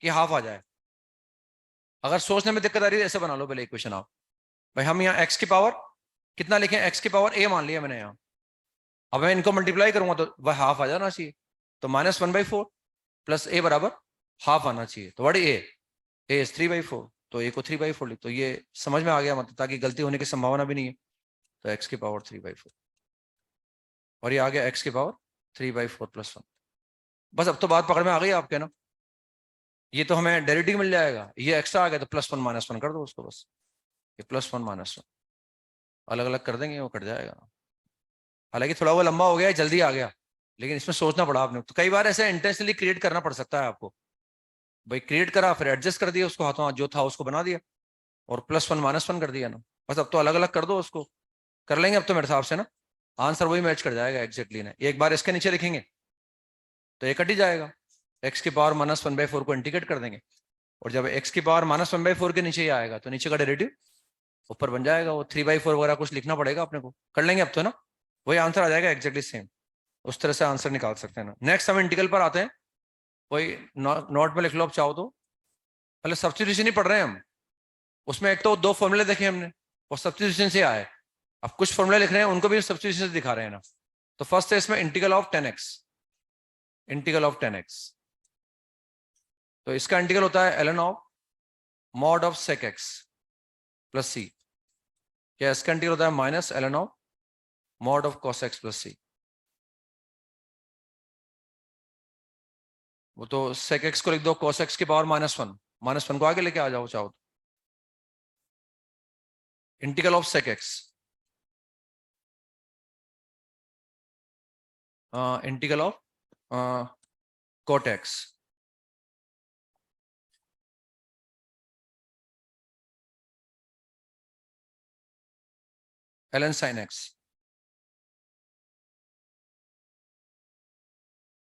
कि हाफ आ जाए, अगर सोचने में दिक्कत आ रही है ऐसे बना लो पहले इक्वेशन आप। भाई हम यहाँ x की पावर कितना लिखें, x की पावर a मान लिया मैंने यहाँ। अब मैं इनको मल्टीप्लाई करूंगा तो वह हाफ आ जाना चाहिए, तो -1/4 प्लस a बराबर हाफ आना चाहिए। तो व्हाट a इज 3/4, तो a को 3/4 लिख, तो ये समझ में आ गया मतलब, ताकि गलती होने की संभावना भी नहीं है। तो x की पावर 3/4 और ये आ गया x की पावर 3/4 + 1। बस अब तो बात पकड़ में आ गई आपके ना। ये तो हमें डेरिवेटिव मिल जाएगा, ये एक्स्ट्रा आ गया तो +1 -1 कर दो उसको बस। ये +1 -1 अलग अलग कर देंगे, वो कट जाएगा। हालांकि थोड़ा वो लंबा हो गया, जल्दी आ गया, लेकिन इसमें सोचना पड़ा आपने। तो कई बार ऐसे इंटेंशनली क्रिएट करना पड़ सकता है आपको। भाई क्रिएट करा, फिर एडजस्ट कर दिया उसको, हाथों हाथ जो था उसको बना दिया, और +1 -1 कर दिया ना। बस अब तो अलग अलग कर दो उसको, कर लेंगे अब तो मेरे हिसाब से ना, आंसर वही मैच कर जाएगा एग्जैक्टली ना। एक बार इसके नीचे लिखेंगे तो ये कट ही जाएगा, x की पावर -1/4 को इंटीग्रेट कर देंगे, और जब x की पावर -1/4 के नीचे ही आएगा तो नीचे का डेरिवेटिव ऊपर बन जाएगा। वो 3/4 वगैरह कुछ लिखना पड़ेगा अपने को, कर लेंगे अब तो ना, वही आंसर आ जाएगा एग्जैक्टली सेम। उस तरह से आंसर निकाल सकते हैं ना। नेक्स्ट हम इंटीग्रल पर आते हैं, वही नोट में लिख लो आप चाहो तो। पहले सब्स्टिट्यूशन ही पढ़ रहे हैं हम, उसमें एक तो 2 फॉर्मूले देखे हमने, और सब्स्टिट्यूशन से आए। अब कुछ फॉर्मूले लिख रहे हैं उनको भी सब्स्टिट्यूशन से दिखा रहे हैं ना। तो फर्स्ट है इसमें integral of 10x, integral of 10x। तो इसका इंटीग्रल होता है ln of mod of sec x plus c। क्या इसका इंटीग्रल होता है -ln of mod of cos x plus c। वो तो sec x को लिख दो cos x की पावर -1, -1 को आगे लेके आ जाओ चाहो तो। Integral of sec x, integral of cot x ln sin x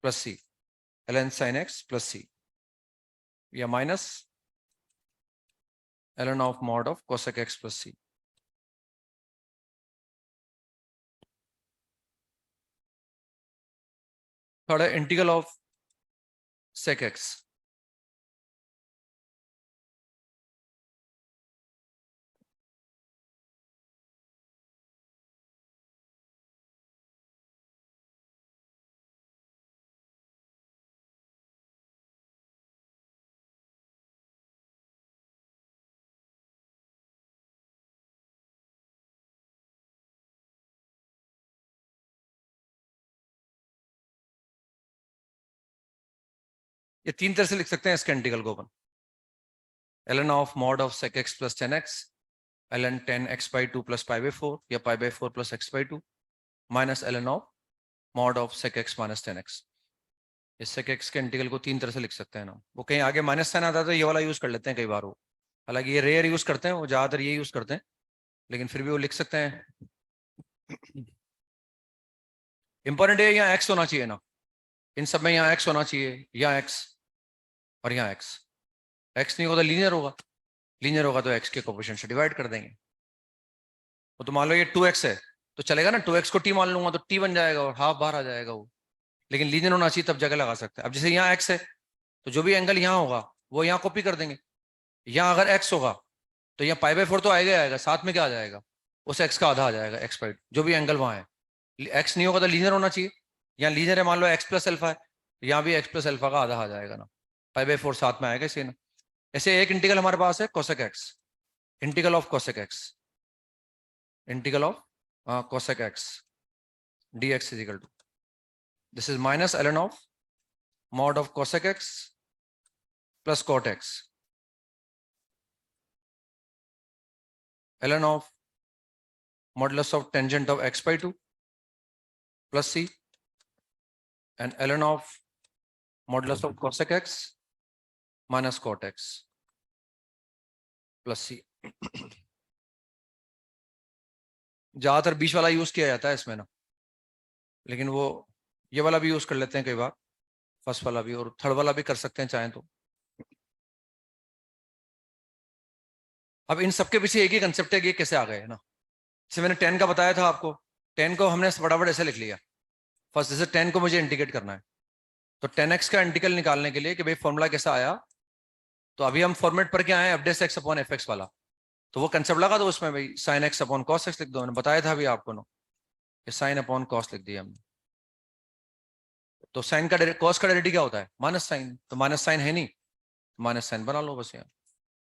plus c, ln sin x plus c, या minus ln of mod of cosec x plus c। Third है integral of sec x, ये 3 तरह से लिख सकते हैं इसके integral को अपन। ln of mod of sec x plus 10x, ln 10x/2 plus π/4, या π/4 plus x/2, minus ln of mod of sec x minus 10x। इस sec x के इंटीग्रल को 3 तरह से लिख सकते हैं ना। वो कहीं आगे माइनस साइन आता है तो ये वाला यूज कर लेते हैं कई बार वो, हालांकि ये रेयर यूज करते हैं, वो ज्यादातर ये यूज करते हैं, लेकिन फिर भी वो लिख सकते हैं। इंपॉर्टेंट है यहाँ x होना चाहिए ना, इन सब में यहाँ x होना चाहिए, यहाँ x और यहाँ x। x नहीं होगा तो लीनियर होगा, लीनियर होगा तो x के कोएफिशिएंट से डिवाइड कर देंगे। वो तो मान लो ये 2x है तो चलेगा ना, 2x को t मान लूंगा तो t बन जाएगा और हाफ बाहर आ जाएगा वो, लेकिन लीनियर होना चाहिए तब जगह लगा सकते हैं। अब जैसे यहाँ x है तो जो भी एंगल यहाँ होगा वो यहाँ कॉपी कर देंगे। यहाँ अगर x होगा तो यहाँ π/4 तो आएगा आएगा, साथ में क्या आ जाएगा, उस x का आधा आ जाएगा x/2, जो भी एंगल वहां है। x नहीं होगा तो लीनियर होना चाहिए, यहाँ लीनियर है मान लो x प्लस अल्फा है, यहाँ भी x प्लस अल्फा का आधा आ जाएगा ना, π/4 साथ में आएगा इसे ना। ऐसे एक इंटीग्रल हमारे पास है cosec x, integral of cosec x, integral of cosec x dx is equal to, this is minus ln of mod of cosec x plus cot x, ln of modulus of tangent of x/2 plus c, and ln of modulus of cosec x minus cot x plus c। ज्यादातर बीच वाला use किया जाता है इसमें ना, लेकिन वो ये वाला भी यूज कर लेते हैं कई बार, फर्स्ट वाला भी और थर्ड वाला भी कर सकते हैं चाहें तो। अब इन सबके पीछे एक ही कंसेप्ट है कि ये कैसे आ गए है ना। जैसे मैंने 10 का बताया था आपको, 10 को हमने फटाफट ऐसे लिख लिया। फर्स्ट जैसे 10 को मुझे इंटीग्रेट करना है, तो 10x का इंटीग्रल निकालने के लिए कि भाई फॉर्मूला कैसा आया, तो अभी हम फॉर्मेट पर क्या है, F dash x upon f x वाला, तो वो कंसेप्ट लगा दो उसमें भाई, sign x upon cos x लिख दो, मैंने बताया था अभी आपको ना, साइन अपॉन कॉस लिख दिया हमने। तो साइन का कॉस का डेरिवेटिव क्या होता है, माइनस साइन, तो माइनस साइन है नहीं, माइनस साइन बना लो बस यहाँ।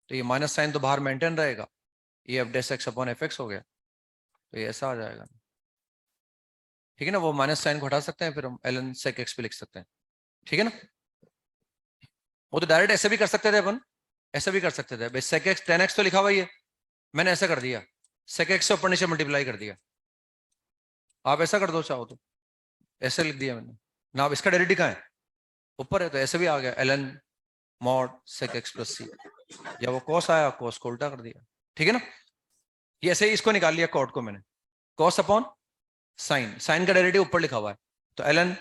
तो ये माइनस साइन तो बाहर मेंटेन रहेगा, ये F dash x upon f x हो गया, तो ये ऐसा आ जाएगा, ठीक है ना। वो माइनस साइन को हटा सकते हैं, फिर हम एल एन सेक एक्स पे लिख सकते हैं, ठीक है ना। वो तो डायरेक्ट ऐसे भी कर सकते थे अपन, ऐसे भी कर सकते थे भाई, सेक एक्स टेन एक्स तो लिखा हुआ ही है, मैंने ऐसा कर दिया, सेक एक्स से ऊपर नीचे मल्टीप्लाई कर दिया। आप ऐसा कर दो चाहो तो, ऐसे लिख दिया मैंने ना। अब इसका डेरिवेटिव कहाँ है, ऊपर है, तो ऐसे भी आ गया L N mod sec x plus C, या वो कॉस आया, कॉस को उल्टा कर दिया, ठीक है ना। ये ऐसे ही इसको निकाल लिया कॉट को मैंने, कॉस अपॉन साइन, साइन का डेरिवेटिव ऊपर लिखा हुआ है, तो L N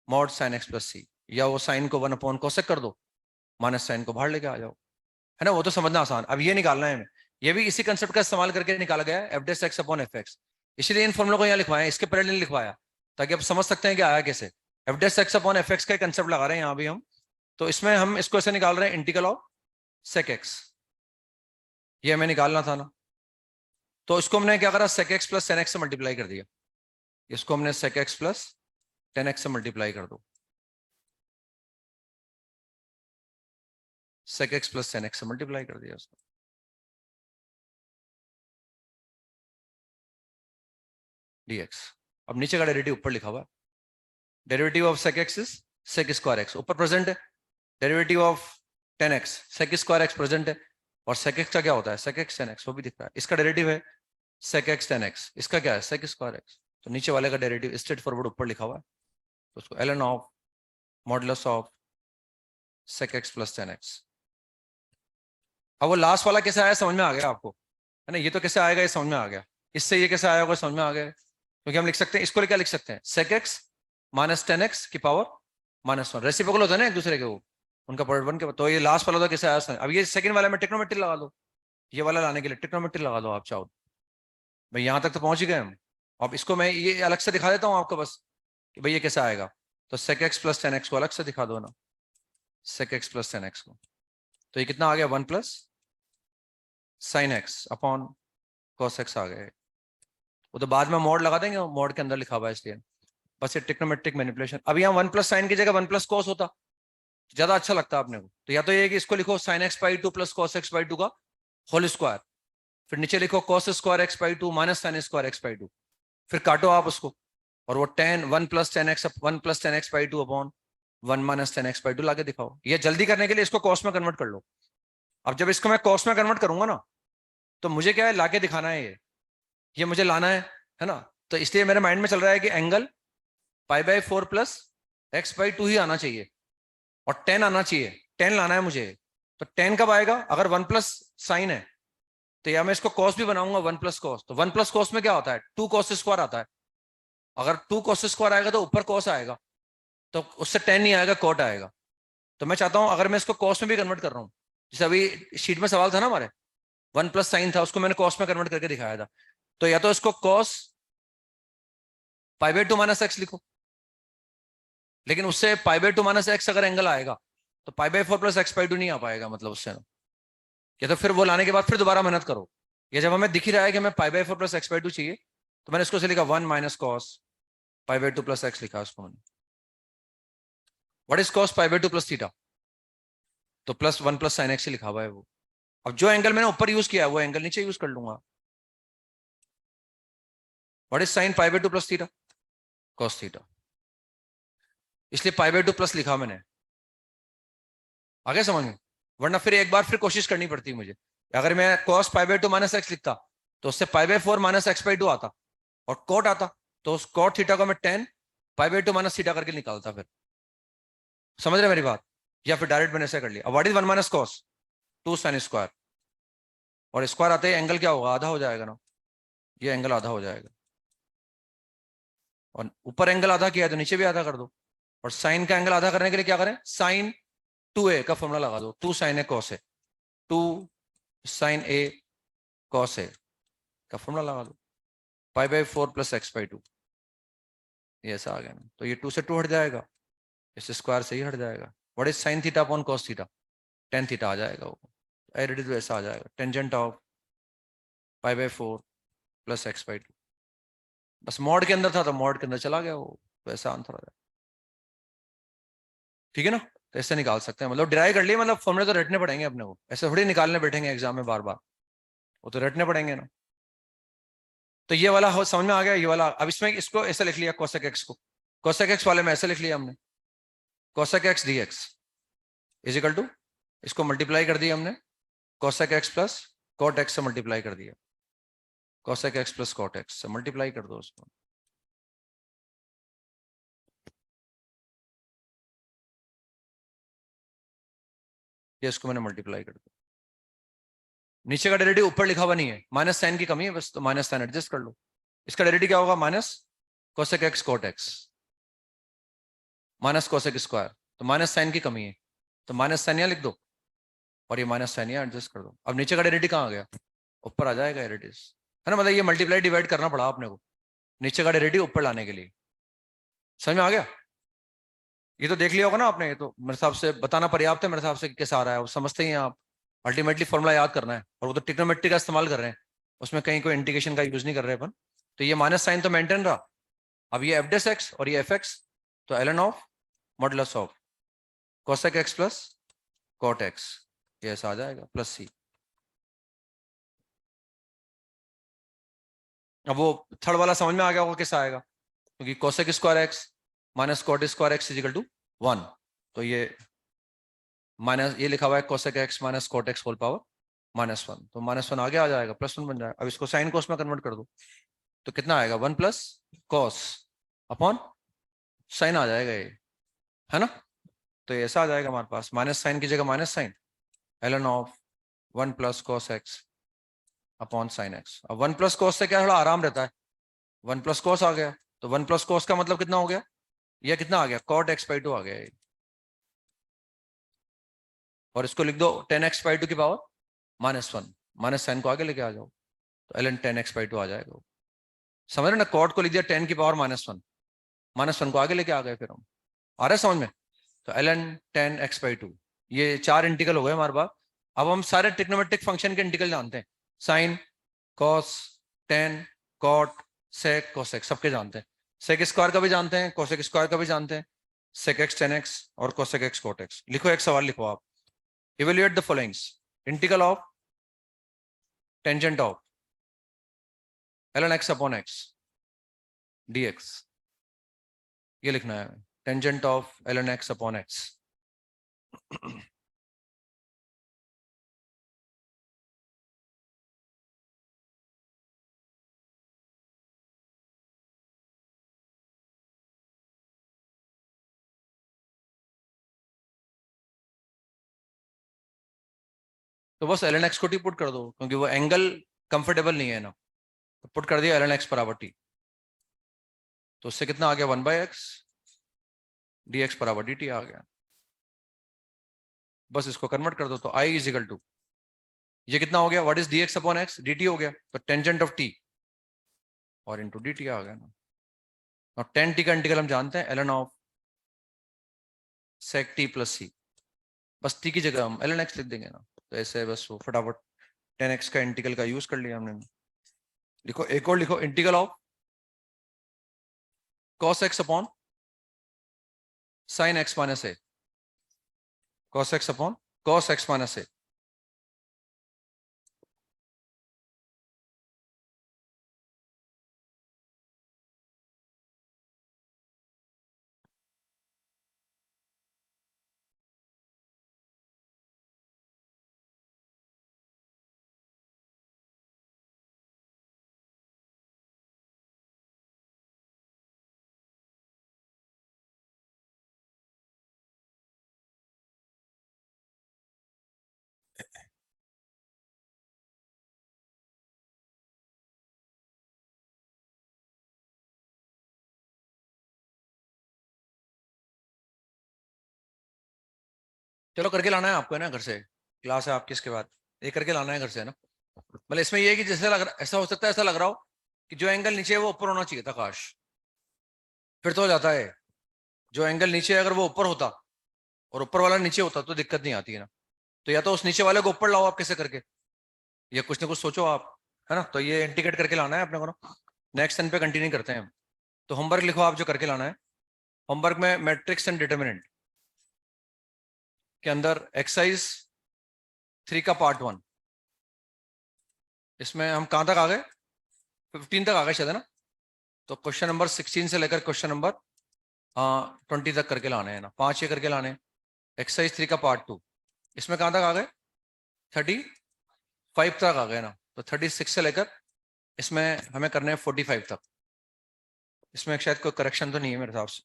mod sine x plus C, या वो साइन को वन अपॉन कोसेक कर दो, माइनस साइन को बाहर लेके आ जाओ, है ना। वो तो समझना आसान। अब ये निकालना है हमें, ये भी इसी कंसेप्ट का इस्तेमाल करके निकाला गया है, F dash x upon f x. इसलिए इन फॉर्मुलों को यहाँ लिखवाया, इसके पहले नहीं लिखवाया, ताकि आप समझ सकते हैं कि आया कैसे। F dash x upon f x का कंसेप्ट लगा रहे हैं यहाँ भी हम, तो इसमें हम इसको ऐसे निकाल रहे हैं, इंटीग्रल ऑफ सेक एक्स, ये हमें निकालना था ना। तो इसको हमने क्या करा, sec x plus tan x से मल्टीप्लाई कर दिया, इसको हमने sec x plus tan x से मल्टीप्लाई कर दो, sec x plus tan x से मल्टीप्लाई कर दिया उसको, dx। अब नीचे का डेरिवेटिव ऊपर लिखा हुआ है, derivative of sec x is sec square x, ऊपर प्रेजेंट है, derivative of tan x sec square x present है, और सेक एक्स का क्या होता है, सेक एक्स टेन एक्स, वो भी दिख रहा है। इसका डेरिवेटिव है सेक एक्स टेन एक्स, इसका क्या है, सेक स्क्वायर एक्स। तो नीचे वाले का डेरिवेटिव स्ट्रेट फॉरवर्ड ऊपर लिखा हुआ है, तो उसको l N of modulus of sec x plus tan x. अब वो लास्ट वाला कैसे आया समझ में आ गया आपको, है ना। ये तो कैसे आएगा ये समझ में आ गया, इससे ये कैसे आया होगा समझ में आ गया, क्योंकि हम लिख सकते हैं इसको क्या लिख सकते हैं, sec x minus tan x की पावर माइनस वन, रेसिप्रोकल होता है ना एक दूसरे के, वो उनका प्रोडक्ट बन के। तो ये लास्ट वाला तो कैसे आया समझ। अब ये सेकंड वाला में ट्रिग्नोमेट्री लगा दो, ये वाला लाने के लिए ट्रिग्नोमेट्री लगा दो आप चाहो भाई। यहां तक तो पहुंच ही गए हम। अब इसको मैं ये अलग से दिखा देता हूँ आपको बस, कि भाई ये कैसे आएगा। तो sec x plus tan x को अलग से दिखा दो ना, sec x plus tan x को, तो ये कितना आ गया, one plus sine x upon cos x आ गया। वो तो बाद में मोड लगा देंगे, मोड के अंदर लिखा हुआ है इसलिए, बस ये ट्रिग्नोमेट्रिक मैनिपुलेशन। अब यहाँ वन प्लस साइन की जगह वन प्लस कॉस होता ज्यादा अच्छा लगता है अपने को, तो या तो ये कि इसको लिखो sine x by two plus cos x by to का होल स्क्वायर, फिर नीचे लिखो cos square x by to minus sine square x by to, फिर काटो आप उसको, और वो ten one plus tan x by two upon one minus tan x by to लाके दिखाओ। ये जल्दी करने के लिए इसको कॉस में कन्वर्ट कर लो। अब जब इसको मैं कॉस में कन्वर्ट करूंगा ना, तो मुझे क्या है लाके दिखाना है, ये मुझे लाना है ना। तो इसलिए मेरे माइंड में चल रहा है कि angle pi by four plus x by two ही आना चाहिए, और टेन आना चाहिए, टेन लाना है मुझे। तो टेन कब आएगा, अगर वन प्लस साइन है, तो या मैं इसको कॉस भी बनाऊंगा वन प्लस कॉस, तो वन प्लस कॉस में क्या होता है, टू कॉस स्क्वायर आता है। अगर टू कॉस स्क्वायर आएगा तो ऊपर कॉस आएगा, तो उससे टेन नहीं आएगा, कॉट आएगा। तो मैं चाहता हूं अगर मैं इसको कॉस में भी कन्वर्ट कर रहा हूं, जैसे अभी शीट में सवाल था ना हमारे, वन प्लस साइन था, उसको मैंने कॉस में कन्वर्ट करके दिखाया था। तो या तो इसको cos pi by to minus x लिखो, लेकिन उससे पाई बाई टू माइनस एक्स अगर एंगल आएगा, तो पाई by four plus x by to नहीं आ पाएगा, मतलब उससे ना। या तो फिर वो लाने के बाद फिर दोबारा मेहनत करो, या जब हमें दिख ही रहा है कि हमें pi by four plus x by two चाहिए, तो मैंने इसको से लिखा one minus cos pi by two plus x लिखा उसको मैंने। What is cos pi by two plus theta, तो plus one plus sine x लिखा हुआ है वो। अब जो एंगल मैंने ऊपर यूज किया है वो एंगल नीचे यूज कर लूंगा। What is sine pi by two plus theta, cos theta, इसलिए पाई बाई टू प्लस लिखा मैंने। आगे समझ में, वरना फिर एक बार फिर कोशिश करनी पड़ती मुझे। अगर मैं cos pi by to minus x लिखता, तो उससे पाई by four minus X by to आता, और कॉट आता, तो उस कॉट थीटा को मैं ten pi by to minus theta करके निकालता फिर। समझ रहे मेरी बात, या फिर डायरेक्ट मैंने ऐसे कर लिया। अब what is one minus cos, two sine square, और स्क्वायर आते ही एंगल क्या होगा, आधा हो जाएगा ना, ये एंगल आधा हो जाएगा, और ऊपर एंगल आधा किया है तो नीचे भी आधा कर दो। और साइन का एंगल आधा करने के लिए क्या करें, साइन टू ए का फॉर्मूला लगा दो, two sine A cos A, two sine A cos A का फॉर्मूला लगा दो, pi by four plus x by two, ये ऐसा आ गया ना। तो ये टू से टू हट जाएगा, इस स्क्वायर से ही हट जाएगा। What is sine theta upon cos theta, tan theta आ जाएगा वो, एरिडी तो ऐसा आ जाएगा, टेंजेंट ऑफ π/4 प्लस x/2। बस मॉड के अंदर था तो मॉड के अंदर चला गया वो, तो ऐसा आंसर आ जाएगा। ठीक है ना, तो ऐसे निकाल सकते हैं, मतलब डिराइव कर लिए, मतलब फॉर्मूले तो रटने पड़ेंगे अपने को, ऐसे थोड़ी निकालने बैठेंगे एग्जाम में बार बार, वो तो रटने पड़ेंगे ना। तो ये वाला समझ में आ गया, ये वाला। अब इसमें इसको ऐसे लिख लिया, कोसेक एक्स को, कोसेक एक्स वाले में ऐसे लिख लिया हमने, cosec x dx is equal to, इसको मल्टीप्लाई कर दिया हमने, cosec x plus cot x से मल्टीप्लाई कर दिया, cosec x plus cot x से मल्टीप्लाई कर दो उसको, ये इसको मैंने मल्टीप्लाई कर दिया। नीचे का डेरिवेटिव ऊपर लिखा हुआ नहीं है, माइनस साइन की कमी है बस, तो माइनस साइन एडजस्ट कर लो। इसका डेरिवेटिव क्या होगा, minus cosec x cot x minus cosec square, तो माइनस साइन की कमी है, तो माइनस साइन यहाँ लिख दो और ये माइनस साइन यहाँ एडजस्ट कर दो। अब नीचे का डेरिवेटिव कहाँ आ गया, ऊपर आ जाएगा डेरिवेटिव, है ना, मतलब ये मल्टीप्लाई डिवाइड करना पड़ा अपने को नीचे का डेरिवेटिव ऊपर लाने के लिए। समझ में आ गया, ये तो देख लिया होगा ना आपने, ये तो मेरे हिसाब से बताना पर्याप्त है मेरे हिसाब से कि कैसा आ रहा है, वो समझते ही हैं आप। अल्टीमेटली फॉर्मूला याद करना है, और वो तो ट्रिग्नोमेट्री का इस्तेमाल कर रहे हैं, उसमें कहीं कोई इंटीग्रेशन का यूज नहीं कर रहे अपन। तो ये माइनस साइन तो मेंटेन रहा, अब ये एफ डेस एक्स और ये एफ एक्स, तो L N of modulus of cosec x plus cot x, ये ऐसा आ जाएगा प्लस सी। अब वो थर्ड वाला समझ में आ गया होगा कैसा आएगा, क्योंकि cosec square x minus cot square x is equal to 1, तो ये माइनस, ये लिखा हुआ है cosec x minus cot x whole power -1, तो -1 आगे आ जाएगा, +1 बन जाएगा। अब इसको साइन कोस में कन्वर्ट कर दो, तो कितना आएगा, 1 प्लस कॉस अपॉन साइन आ जाएगा ये, है ना। तो ये ऐसा आ जाएगा हमारे पास, माइनस साइन की जगह minus sine, ln of 1 plus cos x upon sine x. अब 1 प्लस कॉस से क्या थोड़ा आराम रहता है, 1 प्लस कॉस आ गया, तो 1 प्लस कॉस का मतलब कितना हो गया, ये कितना आ गया, कॉट x/2 आ गया ये। और इसको लिख दो 10x/2 की पावर -1, माइनस साइन को आगे लेके आ जाओ, तो ln 10x/2 आ जाएगा। समझ रहे ना, कॉट को लिख दिया 10 की पावर -1, -1 को आगे लेके आ गए फिर हम, आ रहा है समझ में। तो ln 10x/2, ये 4 इंटीग्रल हो गए हमारे पास। अब हम सारे ट्रिग्नोमेट्रिक फंक्शन के इंटीग्रल जानते हैं, साइन, कॉस, टेन, कॉट, सेक, कोसेक, सबके जानते हैं। सेक स्क्वायर का भी जानते हैं, कोसेक स्क्वायर का भी जानते हैं, सेक एक्स 10x और कोसेक एक्स कॉट एक्स। लिखो, एक सवाल लिखो आप, evaluate the followings, integral of tangent of ln x upon x dx, ये लिखना है, tangent of ln x upon x। तो बस ln x को टी पुट कर दो, क्योंकि वो एंगल कंफर्टेबल नहीं है ना, तो पुट कर दिया ln x बराबर टी, तो उससे कितना आ गया, 1/x dx बराबर dt आ गया। बस इसको कन्वर्ट कर दो, तो i इज इक्वल टू, ये कितना हो गया, what is dx upon x, dt हो गया, तो टेंजेंट ऑफ t और इंटू dt आ गया ना। और टेन टी का इंटीग्रल हम जानते हैं, ln of sec t plus c, बस t की जगह हम ln x लिख देंगे ना, तो ऐसे बस वो फटाफट 10x का इंटीग्रल का यूज कर लिया हमने। लिखो, एक और लिखो, integral of cos x upon sin x minus a, cos x upon cos x minus a। चलो करके लाना है आपको, है ना, घर से, क्लास है आपकी इसके बाद, ये करके लाना है घर से, है ना। मतलब इसमें ये है कि जैसे लग रहा, ऐसा हो सकता है, ऐसा लग रहा हो कि जो एंगल नीचे है वो ऊपर होना चाहिए था, काश, फिर तो हो जाता है। जो एंगल नीचे है अगर वो ऊपर होता और ऊपर वाला नीचे होता तो दिक्कत नहीं आती है ना। तो या तो उस नीचे वाले को ऊपर लाओ आप कैसे करके, या कुछ ना कुछ सोचो आप, है ना। तो ये इंटीग्रेट करके लाना है अपने को ना। नेक्स्ट सन पे कंटिन्यू करते हैं हम। तो होमवर्क लिखो आप जो करके लाना है। होमवर्क में मैट्रिक्स एंड डिटर्मिनेंट के अंदर एक्सरसाइज 3 का पार्ट 1, इसमें हम कहाँ तक आ गए, 15 तक आ गए शायद, है ना। तो क्वेश्चन नंबर 16 से लेकर क्वेश्चन नंबर 20 तक करके लाने हैं ना, 5 ये करके लाने। एक्सरसाइज 3 का पार्ट 2, इसमें कहाँ तक आ गए, 35 तक आ गए ना। तो 36 से लेकर इसमें हमें करने हैं 45 तक। इसमें शायद कोई करेक्शन तो नहीं है मेरे हिसाब से।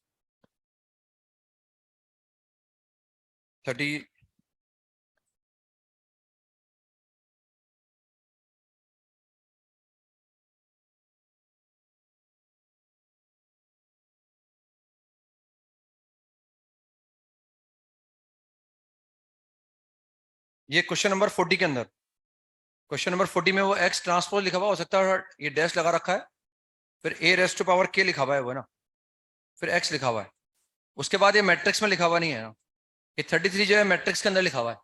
30, ये क्वेश्चन नंबर 40 के अंदर, क्वेश्चन नंबर 40 में वो एक्स ट्रांसपोज लिखा हुआ हो सकता है, ये डैश लगा रखा है, फिर ए रेस्ट टू पावर के लिखा हुआ है वो ना, फिर एक्स लिखा हुआ है। उसके बाद ये मैट्रिक्स में लिखा हुआ नहीं है ना, ये 33 जो है मैट्रिक्स के अंदर लिखा हुआ है,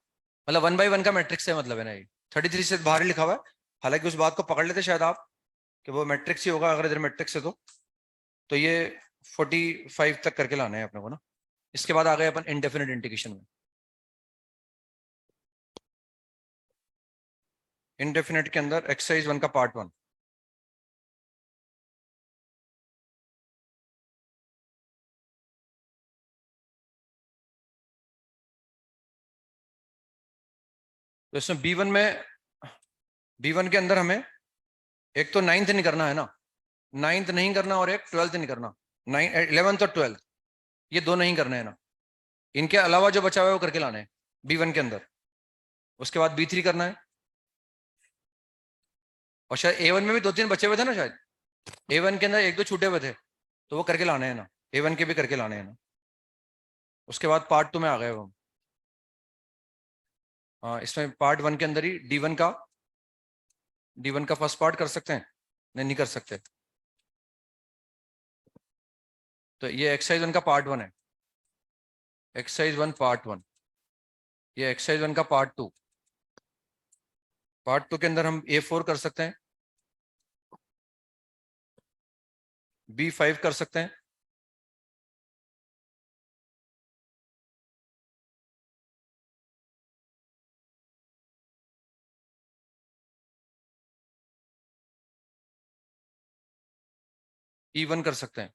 मतलब 1 by 1 का मैट्रिक्स है, मतलब है ना ये 33 से बाहर ही लिखा हुआ है। हालांकि उस बात को पकड़ लेते शायद आप कि वो मैट्रिक्स ही होगा, अगर इधर मैट्रिक्स है तो ये 45 तक करके लाना है अपने को ना। इसके बाद आ गए अपन इंडेफिनिट इंटीग्रेशन में। इंडेफिनिट के अंदर एक्सरसाइज 1 का पार्ट 1, तो इसमें बी वन के अंदर हमें एक तो 9th नहीं करना है ना, 9th नहीं करना, और एक 12th नहीं करना। 11th और 12th ये दो नहीं करने हैं ना। इनके अलावा जो बचा हुआ है वो करके लाना है बी वन के अंदर। उसके बाद बी3 करना है, और शायद ए1 में भी 2-3 बचे हुए थे ना शायद, ए1 के अंदर एक दो छूटे हुए थे, तो वो करके लाने हैं ना, ए1 के भी करके लाने हैं ना। उसके बाद पार्ट 2 में आ गए वो। हाँ, इसमें पार्ट 1 के अंदर ही डी वन का फर्स्ट पार्ट कर सकते हैं, नहीं कर सकते। तो ये एक्सरसाइज 1 का पार्ट 1 है, एक्सरसाइज 1 पार्ट 1। ये एक्सरसाइज 1 का पार्ट 2, पार्ट 2 के अंदर हम A4 कर सकते हैं, B5 कर सकते हैं, E1 कर सकते हैं।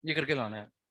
ये करके लाना है।